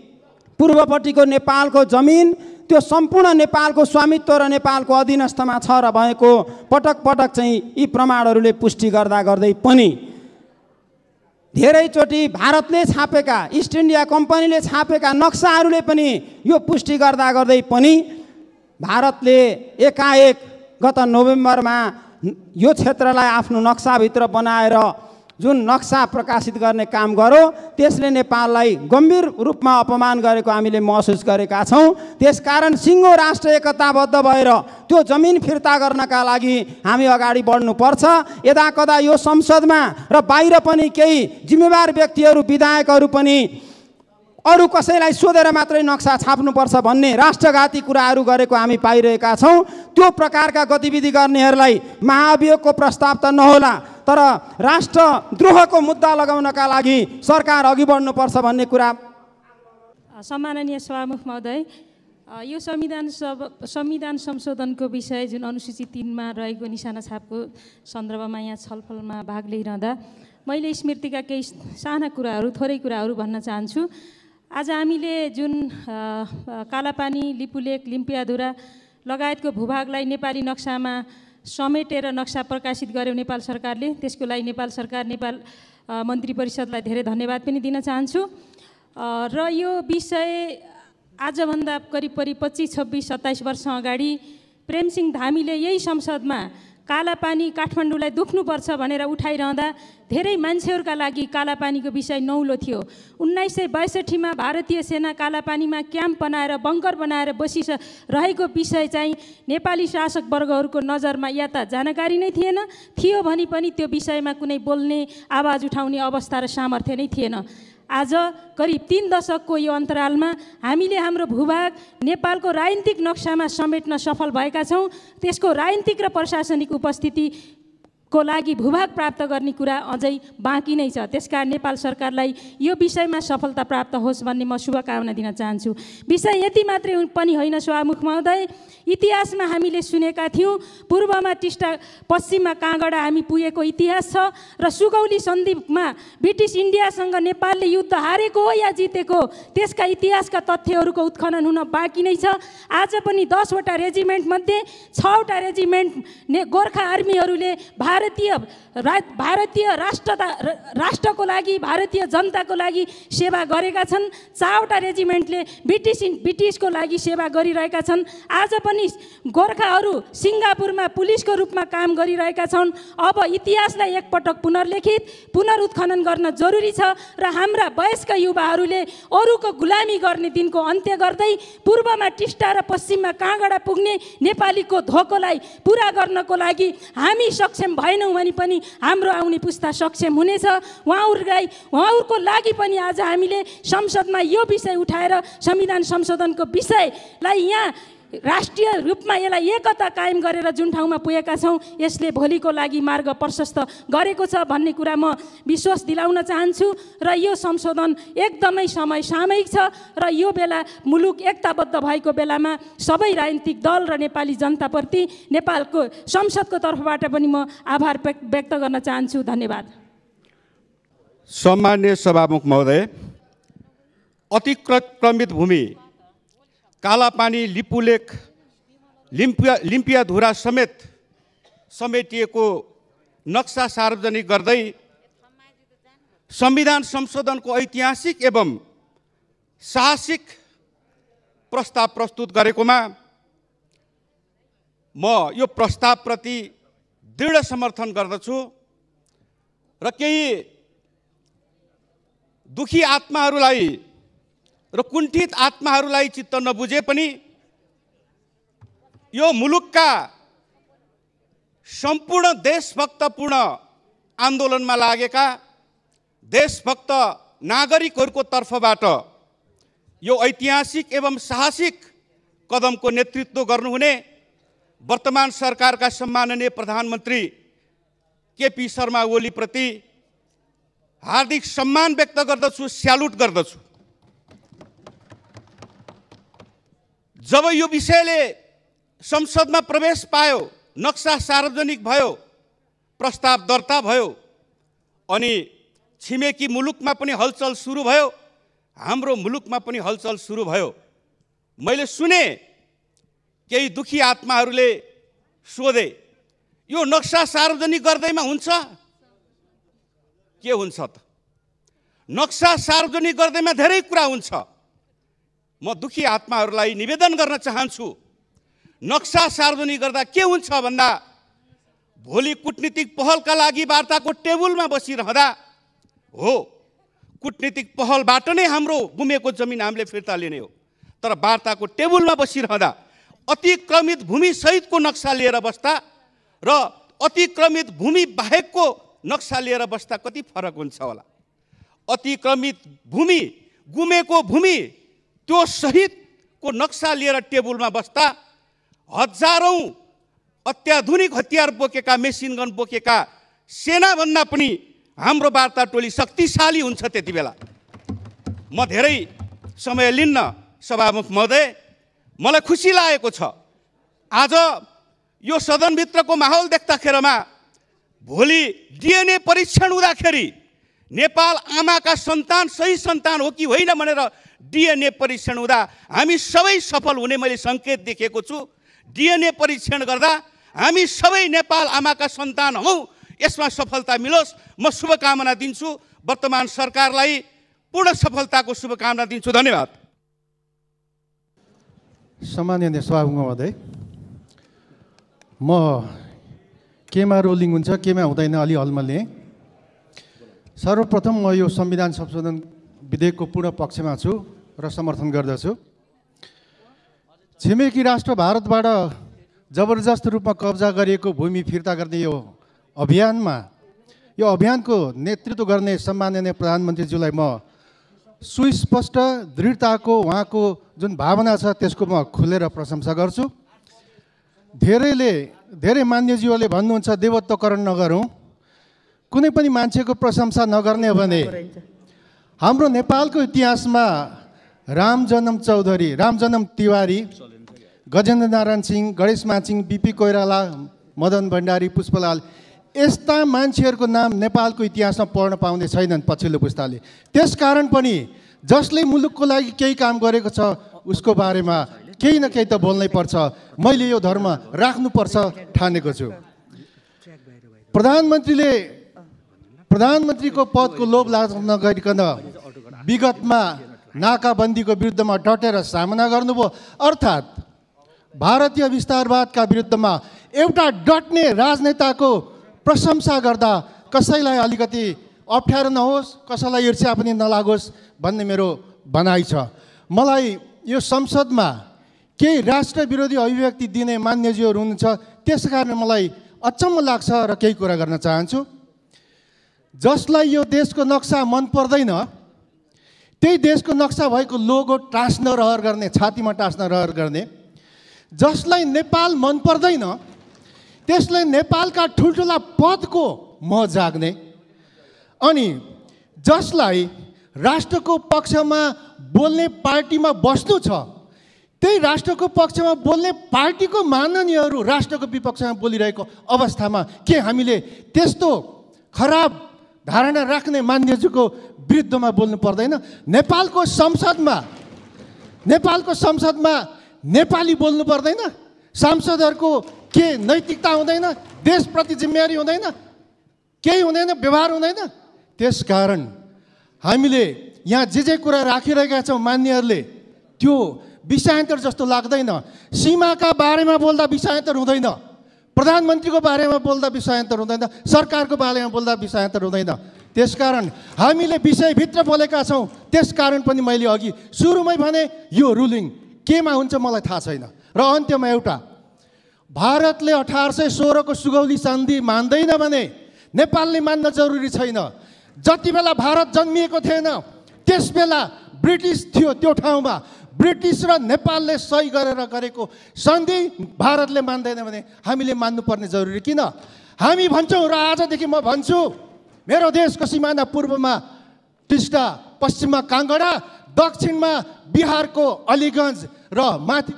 पूर्वपट्टिको नेपालको जमिन त्यो सम्पूर्ण नेपालको स्वामित्व र नेपालको अधीनस्थमा छ र भएको पटक पटक चाहिँ यी प्रमाणहरूले पुष्टि गर्दा गर्दै पनि धेरैचोटि भारतले छापेका, इस्ट इन्डिया कम्पनीले छापेका नक्साहरूले पनि यो पुष्टि गर्दा गर्दै पनि भारतले एकाएक गत नोभेम्बरमा यो क्षेत्रलाई आफ्नो नक्साभित्र बनाएर जुन नक्सा प्रकाशित गर्ने काम गर्यो त्यसले नेपाललाई गम्भीर रूपमा अपमान गरेको हामीले महसुस गरेका छौँ। त्यसकारण सिङ्गो राष्ट्र एकताबद्ध भएर त्यो जमिन फिर्ता गर्नका लागि हामी अगाडि बढ्नुपर्छ। यदाकदा यो संसदमा र बाहिर पनि केही जिम्मेवार व्यक्तिहरू, विधायकहरू पनि अरू कसैलाई सोधेर मात्रै नक्सा छाप्नुपर्छ भन्ने राष्ट्रघाती कुराहरू गरेको हामी पाइरहेका छौँ। त्यो प्रकारका गतिविधि गर्नेहरूलाई महाभियोगको प्रस्ताव त नहोला, तर राष्ट्रद्रोहको मुद्दा लगाउनका लागि सरकार अघि बढ्नुपर्छ भन्ने कुरा। सम्माननीय सभामुख महोदय, यो संविधान संशोधनको विषय जुन अनुसूची 3 मा रहेको निशाना छापको सन्दर्भमा यहाँ छलफलमा भाग लिइरहँदा मैले स्मृतिका केही साना कुराहरू, थोरै कुराहरू भन्न चाहन्छु। आज हामीले जुन कालापानी, लिपुलेक, लिम्पियाधुरा लगायतको भूभागलाई नेपाली नक्सामा समेटेर नक्सा प्रकाशित गर्यो नेपाल सरकारले, त्यसको लागि नेपाल सरकार, नेपाल मन्त्री परिषदलाई धेरै धन्यवाद पनि दिन चाहन्छु। र यो विषय आजभन्दा करिब 25, 26, 27 वर्ष अगाडि प्रेमसिंह धामीले यही संसदमा कालापानी काठमाडौँलाई दुख्नुपर्छ भनेर उठाइरहँदा धेरै मान्छेहरूका लागि कालापानीको विषय नौलो थियो। 1962 मा भारतीय सेना कालापानीमा क्याम्प बनाएर, बङ्कर बनाएर बसिरहेको विषय चाहिँ नेपाली शासक वर्गहरूको नजरमा या त जानकारी नै थिएन, थियो भने पनि त्यो विषयमा कुनै बोल्ने, आवाज उठाउने अवस्था र सामर्थ्य नै थिएन। आज करिब 3 दशकको यो अन्तरालमा हामीले हाम्रो भूभाग नेपालको राजनीतिक नक्सामा समेट्न सफल भएका छौँ। त्यसको राजनीतिक र प्रशासनिक उपस्थितिको लागि भूभाग प्राप्त गर्ने कुरा अझै बाँकी नै छ। त्यसकारण नेपाल सरकारलाई यो विषयमा सफलता प्राप्त होस् भन्ने म शुभकामना दिन चाहन्छु। विषय यति मात्रै पनि होइन सभामुख महोदय, इतिहासमा हामीले सुनेका थियौँ, पूर्वमा टिस्टा, पश्चिममा काँगडा हामी पुगेको इतिहास छ र सुगौली सन्धिमा ब्रिटिस इन्डियासँग नेपालले युद्ध हारेको हो या जितेको, त्यसका इतिहासका तथ्यहरूको उत्खनन हुन बाँकी नै छ। आज पनि 10 वटा रेजिमेन्ट मध्ये 6 वटा रेजिमेन्ट गोर्खा आर्मीहरूले भारतीय राष्ट्रको लागि, भारतीय जनताको लागि सेवा गरेका छन्। 4 वटा रेजिमेन्टले ब्रिटिसको लागि सेवा गरिरहेका छन्। आज पनि गोर्खाहरू सिङ्गापुरमा पुलिसको रूपमा काम गरिरहेका छन्। अब इतिहासलाई एकपटक पुनरुत्खनन गर्न जरुरी छ र हाम्रा वयस्क युवाहरूले अरूको गुलामी गर्ने दिनको अन्त्य गर्दै पूर्वमा टिस्टा र पश्चिममा काँगडा पुग्ने नेपालीको धोकोलाई पुरा गर्नको लागि हामी सक्षम भए छैनौँ भने पनि हाम्रो आउने पुस्ता सक्षम हुनेछ। उहाँहरूको लागि पनि आज हामीले संसदमा यो विषय उठाएर संविधान संशोधनको विषयलाई यहाँ राष्ट्रिय रूपमा यसलाई एकता कायम गरेर जुन ठाउँमा पुगेका छौँ यसले भोलिको लागि मार्ग प्रशस्त गरेको छ भन्ने कुरा म विश्वास दिलाउन चाहन्छु। र यो संशोधन एकदमै समय सामयिक छ र यो बेला मुलुक एकताबद्ध भएको बेलामा सबै राजनीतिक दल र नेपाली जनताप्रति नेपालको संसदको तर्फबाट पनि म आभार व्यक्त गर्न चाहन्छु। धन्यवाद। सम्मान्य सभामुख महोदय, अतिक्रमित भूमि, कालापानी, लिपुलेक, लिम्पियाधुरा समेटिएको नक्सा सार्वजनिक गर्दै संविधान संशोधनको ऐतिहासिक एवं साहसिक प्रस्ताव प्रस्तुत गरेकोमा म यो प्रस्तावप्रति दृढ समर्थन गर्दछु र केही दुखी आत्माहरूलाई र कुण्ठित आत्माहरूलाई चित्त नबुझे पनि यो मुलुकका सम्पूर्ण देशभक्तपूर्ण आन्दोलनमा लागेका देशभक्त नागरिकहरूको तर्फबाट यो ऐतिहासिक एवं साहसिक कदमको नेतृत्व गर्नुहुने वर्तमान सरकारका सम्माननीय प्रधानमन्त्री केपी शर्मा ओलीप्रति हार्दिक सम्मान व्यक्त गर्दछु, स्यालुट गर्दछु। जब यो विषयले संसदमा प्रवेश पायो, नक्सा सार्वजनिक भयो, प्रस्ताव दर्ता भयो अनि छिमेकी मुलुकमा पनि हलचल सुरु भयो, हाम्रो मुलुकमा पनि हलचल सुरु भयो। मैले सुने केही दुखी आत्माहरूले सोधे, यो नक्सा सार्वजनिक गर्दैमा हुन्छ? के हुन्छ त? नक्सा सार्वजनिक गर्दैमा धेरै कुरा हुन्छ। म दुखी आत्माहरूलाई निवेदन गर्न चाहन्छु, नक्सा सार्वजनिक गर्दा के हुन्छ भन्दा भोलि कूटनीतिक पहलका लागि वार्ताको टेबलमा बसिरहँदा हो, कूटनीतिक पहलबाट नै हाम्रो गुमेको जमिन हामीले फिर्ता लिने हो, तर वार्ताको टेबलमा बसिरहँदा अतिक्रमित भूमि सहितको नक्सा लिएर बस्दा र अतिक्रमित भूमि बाहेकको नक्सा लिएर बस्दा कति फरक हुन्छ होला? अतिक्रमित भूमि, गुमेको भूमि, त्यो सहितको नक्सा लिएर टेबलमा बस्दा हजारौं अत्याधुनिक हतियार बोकेका, मेसिन गन बोकेका सेनाभन्दा पनि हाम्रो वार्ता टोली शक्तिशाली हुन्छ। त्यति बेला म धेरै समय लिन्न सभामुख महोदय, मलाई खुसी लागेको छ आज यो सदनभित्रको माहौल देख्दाखेरिमा भोलि डिएनए परीक्षण हुँदाखेरि नेपाल आमाका सन्तान सही सन्तान हो कि होइन भनेर डिएनए परीक्षण हुँदा हामी सबै सफल हुने मैले सङ्केत देखेको छु। डिएनए परीक्षण गर्दा हामी सबै नेपाल आमाका सन्तान हौँ, यसमा सफलता मिलोस् म शुभकामना दिन्छु। वर्तमान सरकारलाई पूर्ण सफलताको शुभकामना दिन्छु। धन्यवाद। सम्माननीय सभामुख महोदय, म केमा रोलिङ हुन्छ केमा हुँदैन अलि हलमले। सर्वप्रथम म यो संविधान संशोधन विधेयकको पूर्ण पक्षमा छु र समर्थन गर्दछु। छिमेकी राष्ट्र भारतबाट जबरजस्त रूपमा कब्जा गरिएको भूमि फिर्ता गर्ने यो अभियानको नेतृत्व गर्ने सम्माननीय प्रधानमन्त्रीज्यूलाई म सुस्पष्ट दृढताको उहाँको जुन भावना छ त्यसको म खुलेर प्रशंसा गर्छु। धेरै मान्यज्यूहरूले भन्नुहुन्छ देवत्वकरण नगरौँ, कुनै पनि मान्छेको प्रशंसा नगर्ने भने हाम्रो नेपालको इतिहासमा रामजन्म चौधरी, रामजन्म तिवारी, गजेन्द्र नारायण सिंह, गणेश मानसिंह, बीपी कोइराला, मदन भण्डारी, पुष्पलाल यस्ता मान्छेहरूको नाम नेपालको इतिहासमा पढ्न पाउने छैनन् पछिल्लो पुस्ताले। त्यसकारण पनि जसले मुलुकको लागि केही काम गरेको छ उसको बारेमा केही न केही त बोल्नै पर्छ। मैले यो धर्म राख्नुपर्छ ठानेको छु। प्रधानमन्त्रीको पदको लोभ लाग्न नगरिकन विगतमा नाकाबन्दीको विरुद्धमा डटेर सामना गर्नुभयो, अर्थात् भारतीय विस्तारवादका विरुद्धमा एउटा डट्ने राजनेताको प्रशंसा गर्दा कसैलाई अलिकति अप्ठ्यारो नहोस्, कसैलाई ईर्ष्या पनि नलागोस् भन्ने मेरो भनाइ छ। मलाई यो संसदमा केही राष्ट्र विरोधी अभिव्यक्ति दिने मान्यज्यूहरू हुनुहुन्छ, त्यसकारण मलाई अचम्म लाग्छ र केही कुरा गर्न चाहन्छु। जसलाई यो देशको नक्सा मन पर्दैन त्यही देशको नक्सा भएको लोगो टाँस्न रहर गर्ने, छातीमा टाँस्न रहर गर्ने। जसलाई नेपाल मन पर्दैन त्यसलाई नेपालका ठुल्ठुला पदको मोह जाग्ने, अनि जसलाई राष्ट्रको पक्षमा बोल्ने पार्टीमा बस्नु छ त्यही राष्ट्रको पक्षमा बोल्ने पार्टीको माननीयहरू राष्ट्रको विपक्षमा बोलिरहेको अवस्थामा के हामीले त्यस्तो खराब धारणा राख्ने मान्यज्यूको विरुद्धमा बोल्नु पर्दैन? नेपालको संसदमा नेपाली बोल्नु पर्दैन? सांसदहरूको के नैतिकता हुँदैन? देशप्रति जिम्मेवारी हुँदैन? केही हुँदैन? व्यवहार हुँदैन? त्यसकारण हामीले यहाँ जे कुरा राखिरहेका छौँ मान्यहरूले त्यो विषयान्तर जस्तो लाग्दैन। सीमाका बारेमा बोल्दा विषयान्तर हुँदैन, प्रधानमन्त्रीको बारेमा बोल्दा विषयान्तर हुँदैन, सरकारको बारेमा बोल्दा विषयान्तर हुँदैन। त्यसकारण हामीले विषयभित्र बोलेका छौँ। त्यसकारण पनि मैले अघि सुरुमै भने यो रुलिङ केमा हुन्छ मलाई थाहा छैन। र अन्त्यमा एउटा, भारतले 1816 को सुगौली सन्धि मान्दैन भने नेपालले मान्न जरुरी छैन। जति बेला भारत जन्मिएको थिएन त्यस बेला ब्रिटिस थियो त्यो ठाउँमा। ब्रिटिस र नेपालले सही गरेर गरेको सन्धि भारतले मान्दैन भने हामीले मान्नुपर्ने जरुरी किन? हामी भन्छौँ र आजदेखि म भन्छु, मेरो देशको सिमाना पूर्वमा टिस्टा, पश्चिममा काङ्गडा, दक्षिणमा बिहारको अलीगञ्ज र माथि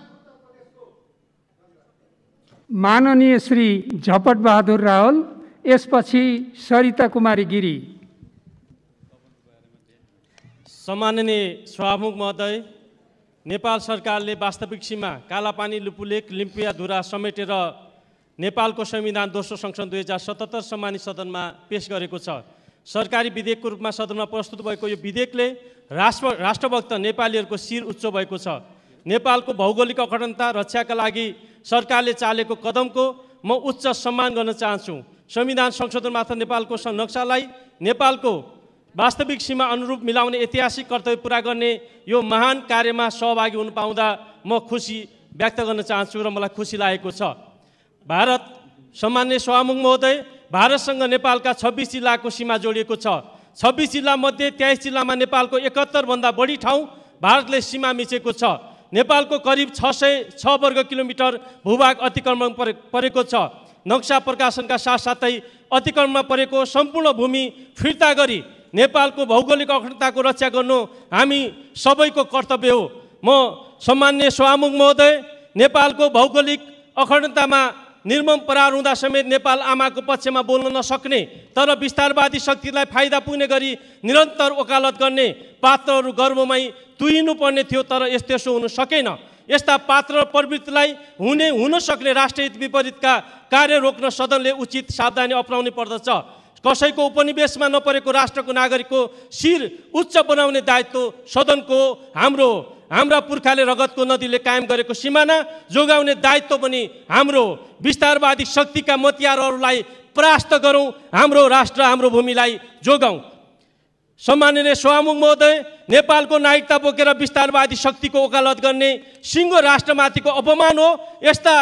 माननीय श्री झपट बहादुर रावल, यसपछि सरिता कुमारी गिरी। सम्माननीय सभामुख महोदय, नेपाल सरकारले वास्तविक सीमा कालापानी, लुपुलेक, लिम्पियाधुरा समेटेर नेपालको संविधान दोस्रो संशोधन 2077 सम्मानित सदनमा पेश गरेको छ। सरकारी विधेयकको रूपमा सदनमा प्रस्तुत भएको यो विधेयकले राष्ट्रभक्त नेपालीहरूको शिर उच्च भएको छ। नेपालको भौगोलिक अखण्डता रक्षाका लागि सरकारले चालेको कदमको म उच्च सम्मान गर्न चाहन्छु। संविधान संशोधन मात्र नेपालको नक्सालाई नेपालको वास्तविक सीमा अनुरूप मिलाउने ऐतिहासिक कर्तव्य पुरा गर्ने यो महान कार्यमा सहभागी हुन पाउँदा म खुसी व्यक्त गर्न चाहन्छु र मलाई खुसी लागेको छ। भारत, सम्माननीय सभामुख महोदय, भारतसँग नेपालका 26 जिल्लाको सीमा जोडिएको छ। 26 जिल्लामध्ये 23 जिल्लामा नेपालको 71 भन्दा बढी ठाउँ भारतले सीमा मिचेको छ। नेपालको करिब 606 वर्ग किलोमिटर भूभाग अतिक्रमण परेको छ। नक्सा प्रकाशनका साथसाथै अतिक्रमणमा परेको सम्पूर्ण भूमि फिर्ता गरी नेपालको भौगोलिक अखण्डताको रक्षा गर्नु हामी सबैको कर्तव्य हो। म सम्माननीय सभामुख महोदय, नेपालको भौगोलिक अखण्डतामा निर्मम परार हुँदा समेत नेपाल आमाको पक्षमा बोल्न नसक्ने तर विस्तारवादी शक्तिलाई फाइदा पुग्ने गरी निरन्तर वकालत गर्ने पात्रहरू गर्वमै तुहिनुपर्ने थियो, तर त्यसो हुन सकेन। यस्ता पात्र प्रवृत्तिलाई हुन सक्ने राष्ट्रहित विपरीतका कार्य रोक्न सदनले उचित सावधानी अपनाउनु पर्दछ। कसैको उपनिवेशमा नपरेको राष्ट्रको नागरिकको शिर उच्च बनाउने दायित्व सदनको हाम्रा पुर्खाले रगतको नदीले कायम गरेको सिमाना जोगाउने दायित्व पनि हाम्रो। विस्तारवादी शक्तिका मतियारहरूलाई परास्त गरौँ, हाम्रो राष्ट्र, हाम्रो भूमिलाई जोगाउँ। सम्माननीय सभामुख महोदय, नेपालको नागरिकता बोकेर विस्तारवादी शक्तिको वकालत गर्ने सिङ्गो राष्ट्रमाथिको अपमान हो। यस्ता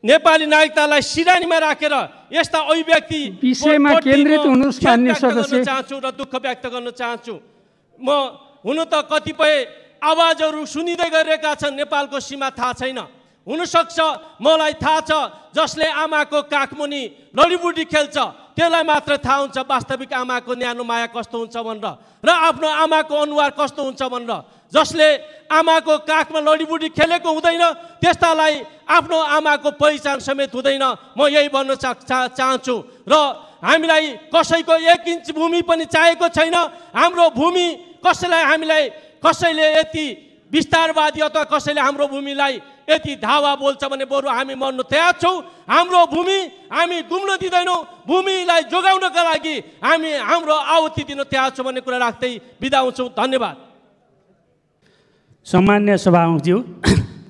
नेपाली नागरिकतालाई सिरानीमा राखेर यस्ता अभिव्यक्ति विषयमा केन्द्रित हुनुहोस् मान्य सदस्य। चाहन्छु र दुःख व्यक्त गर्न चाहन्छु। म हुन त कतिपय आवाजहरू सुनिँदै गरिरहेका छन्, नेपालको सीमा थाहा छैन। हुनसक्छ मलाई थाहा छ, जसले आमाको काखमुनि लडीबुडी खेल्छ त्यसलाई मात्र थाहा हुन्छ वास्तविक आमाको न्यानो माया कस्तो हुन्छ भनेर र आफ्नो आमाको अनुहार कस्तो हुन्छ भनेर। जसले आमाको काखमा लडीबुडी खेलेको हुँदैन त्यस्तालाई आफ्नो आमाको पहिचान समेत हुँदैन। म यही भन्न चाहन्छु। र हामीलाई कसैको 1 इन्च भूमि पनि चाहिएको छैन। हाम्रो भूमि कसैले यति विस्तारवादी अथवा कसैले हाम्रो भूमिलाई यति धावा बोल्छ भने बरु हामी मर्न तयार छौँ। हाम्रो भूमि हामी गुम्न दिँदैनौँ। भूमिलाई जोगाउनका लागि हामी हाम्रो आहुति दिन तयार छौँ भन्ने कुरा राख्दै बिदा हुन्छौँ। धन्यवाद। सम्मान्य सभामुखज्यू,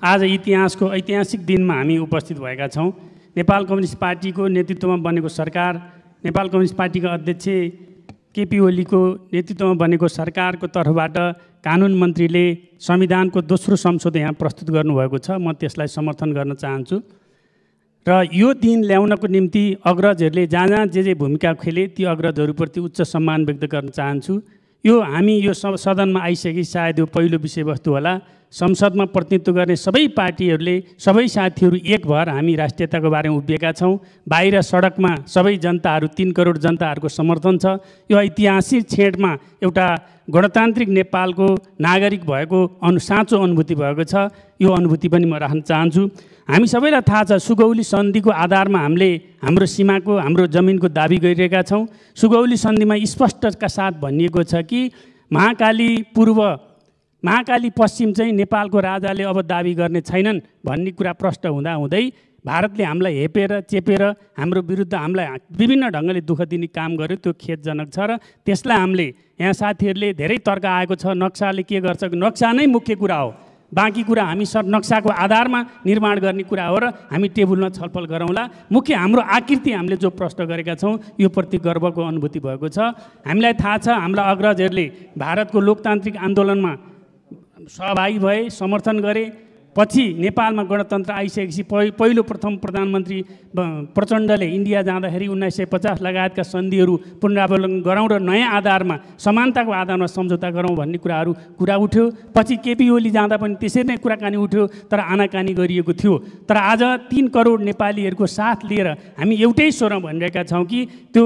आज इतिहासको ऐतिहासिक दिनमा हामी उपस्थित भएका छौँ। नेपाल कम्युनिस्ट पार्टीको नेतृत्वमा बनेको सरकार, नेपाल कम्युनिस्ट पार्टीका अध्यक्ष केपी ओलीको नेतृत्वमा बनेको सरकारको तर्फबाट कानुन मन्त्रीले संविधानको दोस्रो संशोधन यहाँ प्रस्तुत गर्नुभएको छ। म त्यसलाई समर्थन गर्न चाहन्छु। र यो दिन ल्याउनको निम्ति अग्रजहरूले जहाँ जहाँ जे भूमिका खेले ती अग्रजहरूप्रति उच्च सम्मान व्यक्त गर्न चाहन्छु। यो हामी यो सदनमा आइसके सायद यो पहिलो विषयवस्तु होला। संसदमा प्रतिनिधित्व गर्ने सबै पार्टीहरूले सबै साथीहरू एक भएर हामी राष्ट्रियताको बारेमा उभिएका छौँ। बाहिर सडकमा सबै जनताहरू 3 करोड जनताहरूको समर्थन छ। यो ऐतिहासिक क्षणमा एउटा गणतान्त्रिक नेपालको नागरिक भएको साँचो अनुभूति भएको छ। यो अनुभूति पनि म राख्न चाहन्छु। हामी सबैलाई थाहा छ सुगौली सन्धिको आधारमा हामीले हाम्रो सीमाको हाम्रो जमिनको दाबी गरिरहेका छौँ। सुगौली सन्धिमा स्पष्टका साथ भनिएको छ कि महाकाली पश्चिम चाहिँ नेपालको राजाले अब दाबी गर्ने छैनन् भन्ने कुरा प्रष्ट हुँदै भारतले हामीलाई हेपेर चेपेर हाम्रो विरुद्ध हामीलाई विभिन्न ढङ्गले दुःख दिने काम गर्यो। त्यो खेदजनक छ र त्यसलाई हामीले यहाँ साथीहरूले धेरै तर्क आएको छ नक्साले के गर्छ। नक्सा नै मुख्य कुरा हो, बाँकी कुरा हामी नक्साको आधारमा निर्माण गर्ने कुरा हो र हामी टेबलमा छलफल गरौँला। मुख्य हाम्रो आकृति हामीले जो प्रश्न गरेका छौँ यो प्रति गर्वको अनुभूति भएको छ। हामीलाई थाहा छ हाम्रा अग्रजहरूले भारतको लोकतान्त्रिक आन्दोलनमा सहभागी भए, समर्थन गरे। पछि नेपालमा गणतन्त्र आइसकेपछि पहिलो प्रथम प्रधानमन्त्री प्रचण्डले इन्डिया जाँदाखेरि 1950 लगायतका सन्धिहरू पुनरावलोकन गरौँ र नयाँ आधारमा समानताको आधारमा सम्झौता गरौँ भन्ने कुरा उठ्यो। पछि केपी ओली जाँदा पनि त्यसरी नै कुराकानी उठ्यो तर आनाकानी गरिएको थियो। तर आज 3 करोड नेपालीहरूको साथ लिएर हामी एउटै स्वरमा भनिरहेका छौँ कि त्यो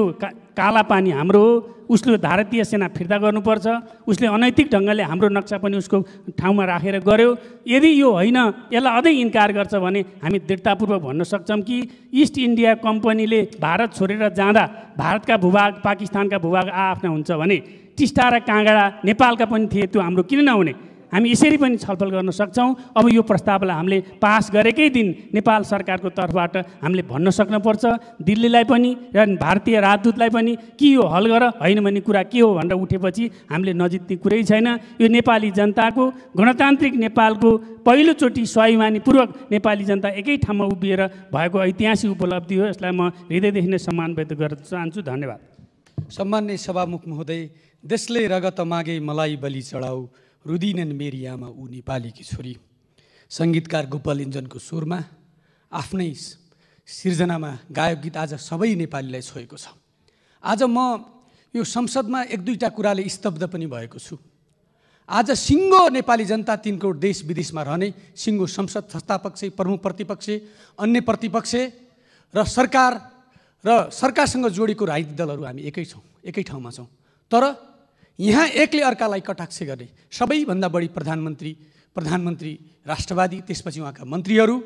काला पानी हाम्रो हो, उसले भारतीय सेना फिर्ता गर्नुपर्छ। उसले अनैतिक ढङ्गले हाम्रो नक्सा पनि उसको ठाउँमा राखेर गर्यो। यदि यो होइन यसलाई अझै इन्कार गर्छ भने हामी दृढतापूर्वक भन्न सक्छौँ कि इस्ट इन्डिया कम्पनीले भारत छोडेर जाँदा भारतका भूभाग पाकिस्तानका भूभाग आफ्ना हुन्छ भने टिस्टा र काँगडा नेपालका पनि थिए, त्यो हाम्रो किन नहुने? हामी यसरी पनि छलफल गर्न सक्छौँ। अब यो प्रस्तावलाई हामीले पास गरेकै दिन नेपाल सरकारको तर्फबाट हामीले भन्न सक्नुपर्छ दिल्लीलाई पनि र भारतीय राजदूतलाई पनि कि यो हल गर, होइन भन्ने कुरा के हो भनेर उठेपछि हामीले नजित्ने कुरै छैन। यो नेपाली जनताको गणतान्त्रिक नेपालको पहिलोचोटि स्वाभिमानीपूर्वक नेपाली जनता एकै ठाउँमा उभिएर भएको ऐतिहासिक उपलब्धि हो। यसलाई म हृदयदेखि नै सम्मान व्यक्त गर्न चाहन्छु। धन्यवाद। सम्मान्य सभामुख महोदय, देशले रगत मागे मलाई बलि चढाऊ, रुदिनन् मेरी आमा ऊ नेपालीकी छोरी। सङ्गीतकार गोपाल इन्जनको सुरमा आफ्नै सिर्जनामा गायक गीत आज सबै नेपालीलाई छोएको छ। आज म यो संसदमा 1-2टा कुराले स्तब्ध पनि भएको छु। आज सिङ्गो नेपाली जनता 3 करोड देश विदेशमा रहने सिङ्गो संसद सत्तापक्ष प्रमुख प्रतिपक्ष अन्य प्रतिपक्ष र सरकार र सरकारसँग जोडेको राजनीतिक दलहरू हामी एकै ठाउँमा छौँ। तर यहाँ एकले अर्कालाई कटाक्ष गर्ने सबैभन्दा बढी प्रधानमन्त्री राष्ट्रवादी, त्यसपछि उहाँका मन्त्रीहरू,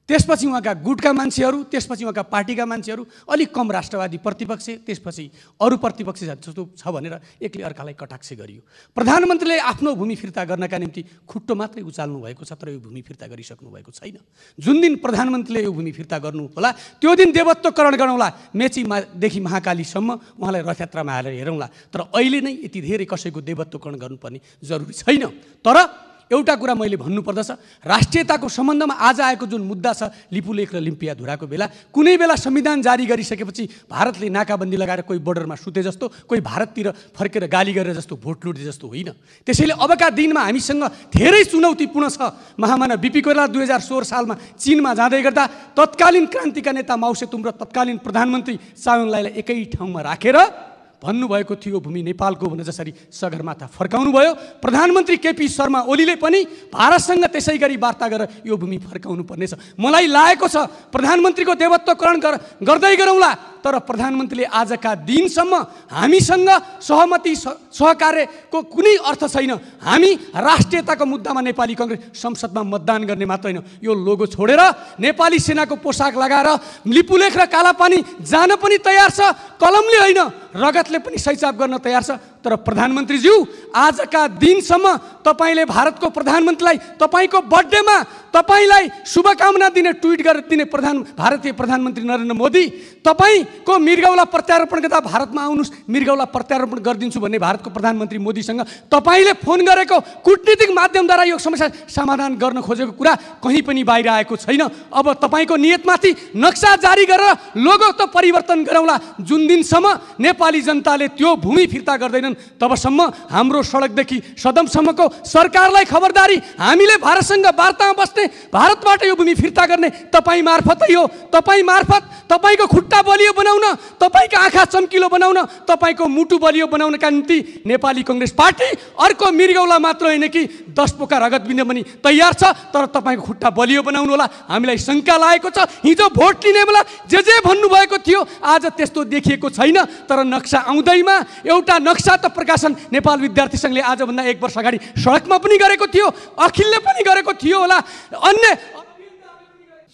त्यसपछि उहाँका गुटका मान्छेहरू, त्यसपछि उहाँका पार्टीका मान्छेहरू, अलिक कम राष्ट्रवादी प्रतिपक्ष, त्यसपछि अरू प्रतिपक्ष जस्तो छ भनेर एकले अर्कालाई कटाक्ष गरियो। प्रधानमन्त्रीले आफ्नो भूमि फिर्ता गर्नका निम्ति खुट्टो मात्रै उचाल्नु भएको छ तर यो भूमि फिर्ता गरिसक्नु भएको छैन। जुन दिन प्रधानमन्त्रीले यो भूमि फिर्ता गर्नु होला त्यो दिन देवत्वकरण गरौँला, मेचीदेखि महाकालीसम्म उहाँलाई रथयात्रामा हालेर हेरौँला। तर अहिले नै यति धेरै कसैको देवत्वकरण गर्नुपर्ने जरुरी छैन। तर एउटा कुरा मैले भन्नुपर्दछ, राष्ट्रियताको सम्बन्धमा आज आएको जुन मुद्दा छ लिपुलेख र लिम्पिया धुराको बेला, कुनै बेला संविधान जारी गरिसकेपछि भारतले नाकाबन्दी लगाएर कोही बोर्डरमा सुते जस्तो, कोही भारततिर फर्केर गाली गरेर जस्तो, भोट लुटे जस्तो होइन। त्यसैले अबका दिनमा हामीसँग धेरै चुनौतीपूर्ण छ। महामानव बिपी कोइराला 2016 सालमा चीनमा जाँदै गर्दा तत्कालीन क्रान्तिका नेता माओ सेतुङ र तत्कालीन प्रधानमन्त्री चाउ एन लाईलाई एकै ठाउँमा राखेर भन्नुभएको थियो भूमि नेपालको भनेर जसरी सगरमाथा फर्काउनु भयो। प्रधानमन्त्री केपी शर्मा ओलीले पनि भारतसँग त्यसै गरी वार्ता गरेर यो भूमि फर्काउनु पर्नेछ। मलाई लागेको छ प्रधानमन्त्रीको देवत्वकरण गर्दै गरौँला, तर प्रधानमन्त्रीले आजका दिनसम्म हामीसँग सहमति सहकार्यको कुनै अर्थ छैन। हामी राष्ट्रियताको मुद्दामा नेपाली कङ्ग्रेस संसदमा मतदान गर्ने मात्र होइन, यो लोगो छोडेर नेपाली सेनाको पोसाक लगाएर लिपुलेख र कालापानी जान पनि तयार छ। कलमले होइन रगतले पनि सैचाप गर्न तयार छ। तर प्रधानमन्त्रीज्यू आजका दिनसम्म तपाईँले भारतको प्रधानमन्त्रीलाई तपाईँको बर्थडेमा तपाईँलाई शुभकामना दिने ट्विट गरेर दिने भारतीय प्रधानमन्त्री नरेन्द्र मोदी, तपाईँको मृगौला प्रत्यारोपण गर्दा भारतमा आउनुहोस् मृगौला प्रत्यारोपण गरिदिन्छु भन्ने भारतको प्रधानमन्त्री मोदीसँग तपाईँले फोन गरेको कूटनीतिक माध्यमद्वारा यो समस्या समाधान गर्न खोजेको कुरा कहीँ पनि बाहिर आएको छैन। अब तपाईँको नियतमाथि नक्सा जारी गरेर लोगो त परिवर्तन गरौँला। जुन दिनसम्म नेपाली जनताले त्यो भूमि फिर्ता गर्दैनन् सक्दैनन् तबसम्म हाम्रो सडकदेखि सदनसम्मको सरकारलाई खबरदारी, हामीले भारतसँग वार्तामा बस्ने, भारतबाट यो भूमि फिर्ता गर्ने तपाईँ मार्फतै हो। तपाईँ मार्फत तपाईँको खुट्टा बलियो बनाउन, तपाईँको आँखा चम्किलो बनाउन, तपाईँको मुटु बलियो बनाउनका निम्ति नेपाली कांग्रेस पार्टी अर्को मृगौला मात्र होइन कि 10 पोका रगत बिन्द पनि तयार छ। तर तपाईँको खुट्टा बलियो बनाउनु होला। हामीलाई शङ्का लागेको छ, हिजो भोट लिने बेला जे भन्नुभएको थियो आज त्यस्तो देखिएको छैन। तर नक्सा आउँदैमा एउटा नक्सा त प्रकाशन नेपाल विद्यार्थी सङ्घले आजभन्दा 1 वर्ष अगाडि सडकमा पनि गरेको थियो, अखिलले पनि गरेको थियो होला। अन्य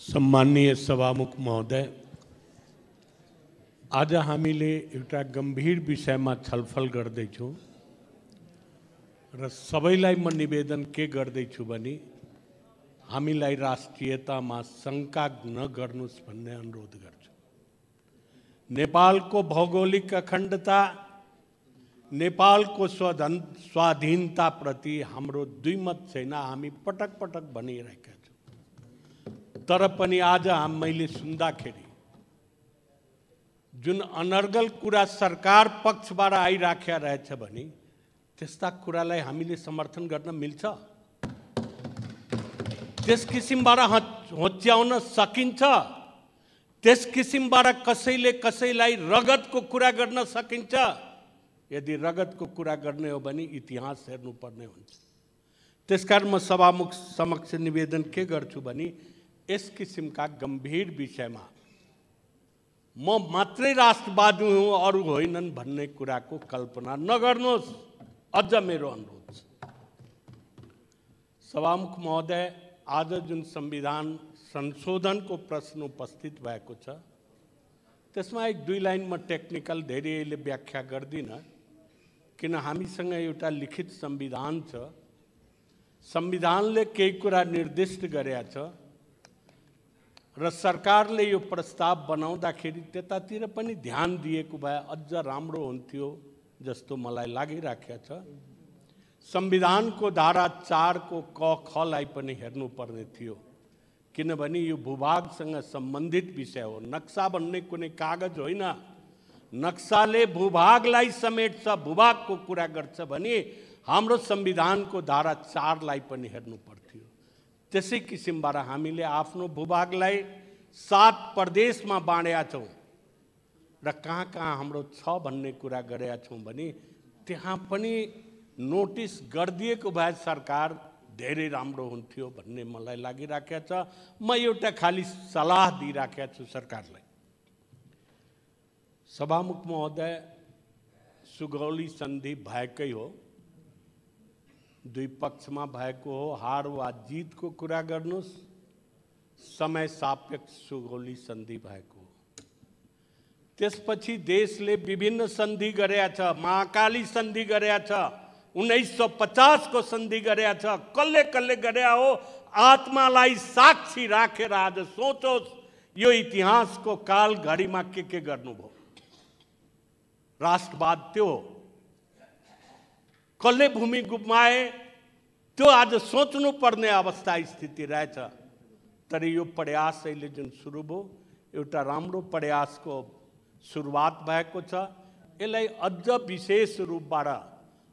सम्माननीय सभामुख महोदय, आज हामीले एउटा गम्भीर विषयमा छलफल गर्दैछौँ र सबैलाई म निवेदन के गर्दैछु भने हामीलाई राष्ट्रियतामा शङ्का नगर्नुहोस् भन्ने अनुरोध गर्छु। नेपालको भौगोलिक अखण्डता, नेपालको स्वाधीनताप्रति हाम्रो द्विमत छैन, हामी पटक पटक भनिरहेका छौँ। तर पनि आज मैले सुन्दाखेरि जुन अनर्गल कुरा सरकार पक्षबाट आइराखेका रहेछ भने त्यस्ता कुरालाई हामीले समर्थन गर्न मिल्छ? त्यस किसिमबाट होच्याउन सकिन्छ? त्यस किसिमबाट कसैले कसैलाई रगतको कुरा गर्न सकिन्छ? यदि रगतको कुरा गर्ने हो भने इतिहास हेर्नुपर्ने हुन्छ। त्यसकारण म सभामुख समक्ष निवेदन के गर्छु भने यस किसिमका गम्भीर विषयमा म मात्रै राष्ट्रवादी हुँ अरू होइनन् भन्ने कुराको कल्पना नगर्नुहोस्, अझ मेरो अनुरोध छ। सभामुख महोदय, आज जुन संविधान संशोधनको प्रश्न उपस्थित भएको छ त्यसमा 1-2 लाइन म टेक्निकल धेरैले व्याख्या गर्दिनँ, किन हामीसँग एउटा लिखित संविधान छ। संविधानले केही कुरा निर्दिष्ट गरेका छ र सरकारले यो प्रस्ताव बनाउँदाखेरि त्यतातिर पनि ध्यान दिएको भए अझ राम्रो हुन्थ्यो जस्तो मलाई लागिराखेको छ। संविधानको धारा 4 को क खलाई पनि हेर्नुपर्ने थियो, किनभने यो भूभागसँग सम्बन्धित विषय हो। नक्सा भन्ने कुनै कागज होइन, नक्साले भूभागलाई समेट्छ, भूभागको कुरा गर्छ भने हाम्रो संविधानको धारा 4 लाई पनि हेर्नु पर्थ्यो। त्यसै किसिमबाट हामीले आफ्नो भूभागलाई 7 प्रदेशमा बाँडेका छौँ र कहाँ कहाँ हाम्रो छ भन्ने कुरा गरेका छौँ भने त्यहाँ पनि नोटिस गरिदिएको भए सरकार धेरै राम्रो हुन्थ्यो भन्ने मलाई लागिराखेको छ। म एउटा खाली सल्लाह दिइराखेको छु सरकारलाई। सभामुख महोदय, सुगौली सन्धि भएकै हो, दुई पक्षमा भएको हो, हार वा जितको कुरा गर्नुहोस्, समय सापेक्ष सुगौली सन्धि भएको हो। त्यसपछि देशले विभिन्न सन्धि गरेका छ, महाकाली सन्धि गरेका छ, 1950 को सन्धि गरेका छ, कसले कसले गरेका हो आत्मालाई साक्षी राखेर आज सोचोस् यो इतिहासको काल घडीमा के गर्नुभयो। राष्ट्रवाद त्यो हो, कसले भूमि गुमाए त्यो आज सोच्नु पर्ने अवस्था स्थिति रहेछ। तर यो प्रयास अहिले जुन सुरु भयो एउटा राम्रो प्रयासको सुरुवात भएको छ। यसलाई अझ विशेष रूपबाट,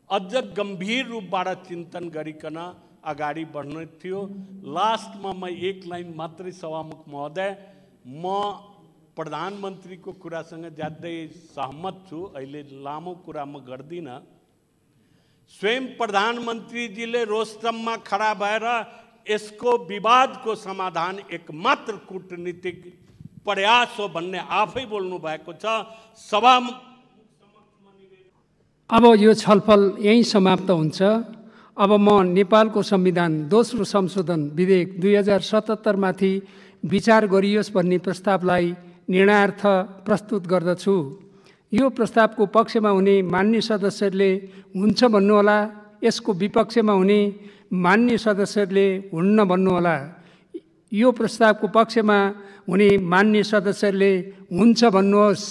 अझ गम्भीर रूपबाट चिन्तन गरिकन अगाडि बढ्नु थियो। लास्टमा म 1 लाइन मात्रै सभामुख महोदय, म प्रधानमन्त्रीको कुरासँग ज्यादै सहमत छु। अहिले लामो कुरा म गर्दिनँ। स्वयं प्रधानमन्त्रीजीले रोस्टममा खडा भएर यसको विवादको समाधान एकमात्र कूटनीतिक प्रयास हो भन्ने आफै बोल्नु भएको छ। सभामुख अब यो छलफल यहीँ समाप्त हुन्छ। अब म नेपालको संविधान दोस्रो संशोधन विधेयक 2077 माथि विचार गरियोस् भन्ने प्रस्तावलाई निर्णयार्थ प्रस्तुत गर्दछु। यो प्रस्तावको पक्षमा हुने मान्य सदस्यहरूले हुन्छ भन्नुहोला, यसको विपक्षमा हुने मान्य सदस्यहरूले हुन्न भन्नुहोला। यो प्रस्तावको पक्षमा हुने मान्य सदस्यहरूले हुन्छ भन्नुहोस्।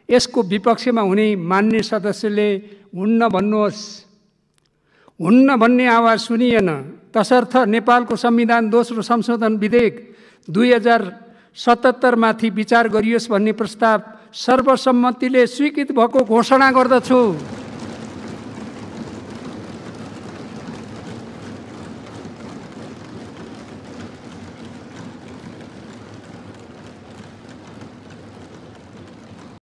यसको विपक्षमा हुने मान्य सदस्यले हुन्न भन्नुहोस्। हुन्न भन्ने आवाज सुनिएन, तसर्थ नेपालको संविधान दोस्रो संशोधन विधेयक 2077 माथि विचार गरियोस् भन्ने प्रस्ताव सर्वसम्मतिले स्वीकृत भएको घोषणा गर्दछु।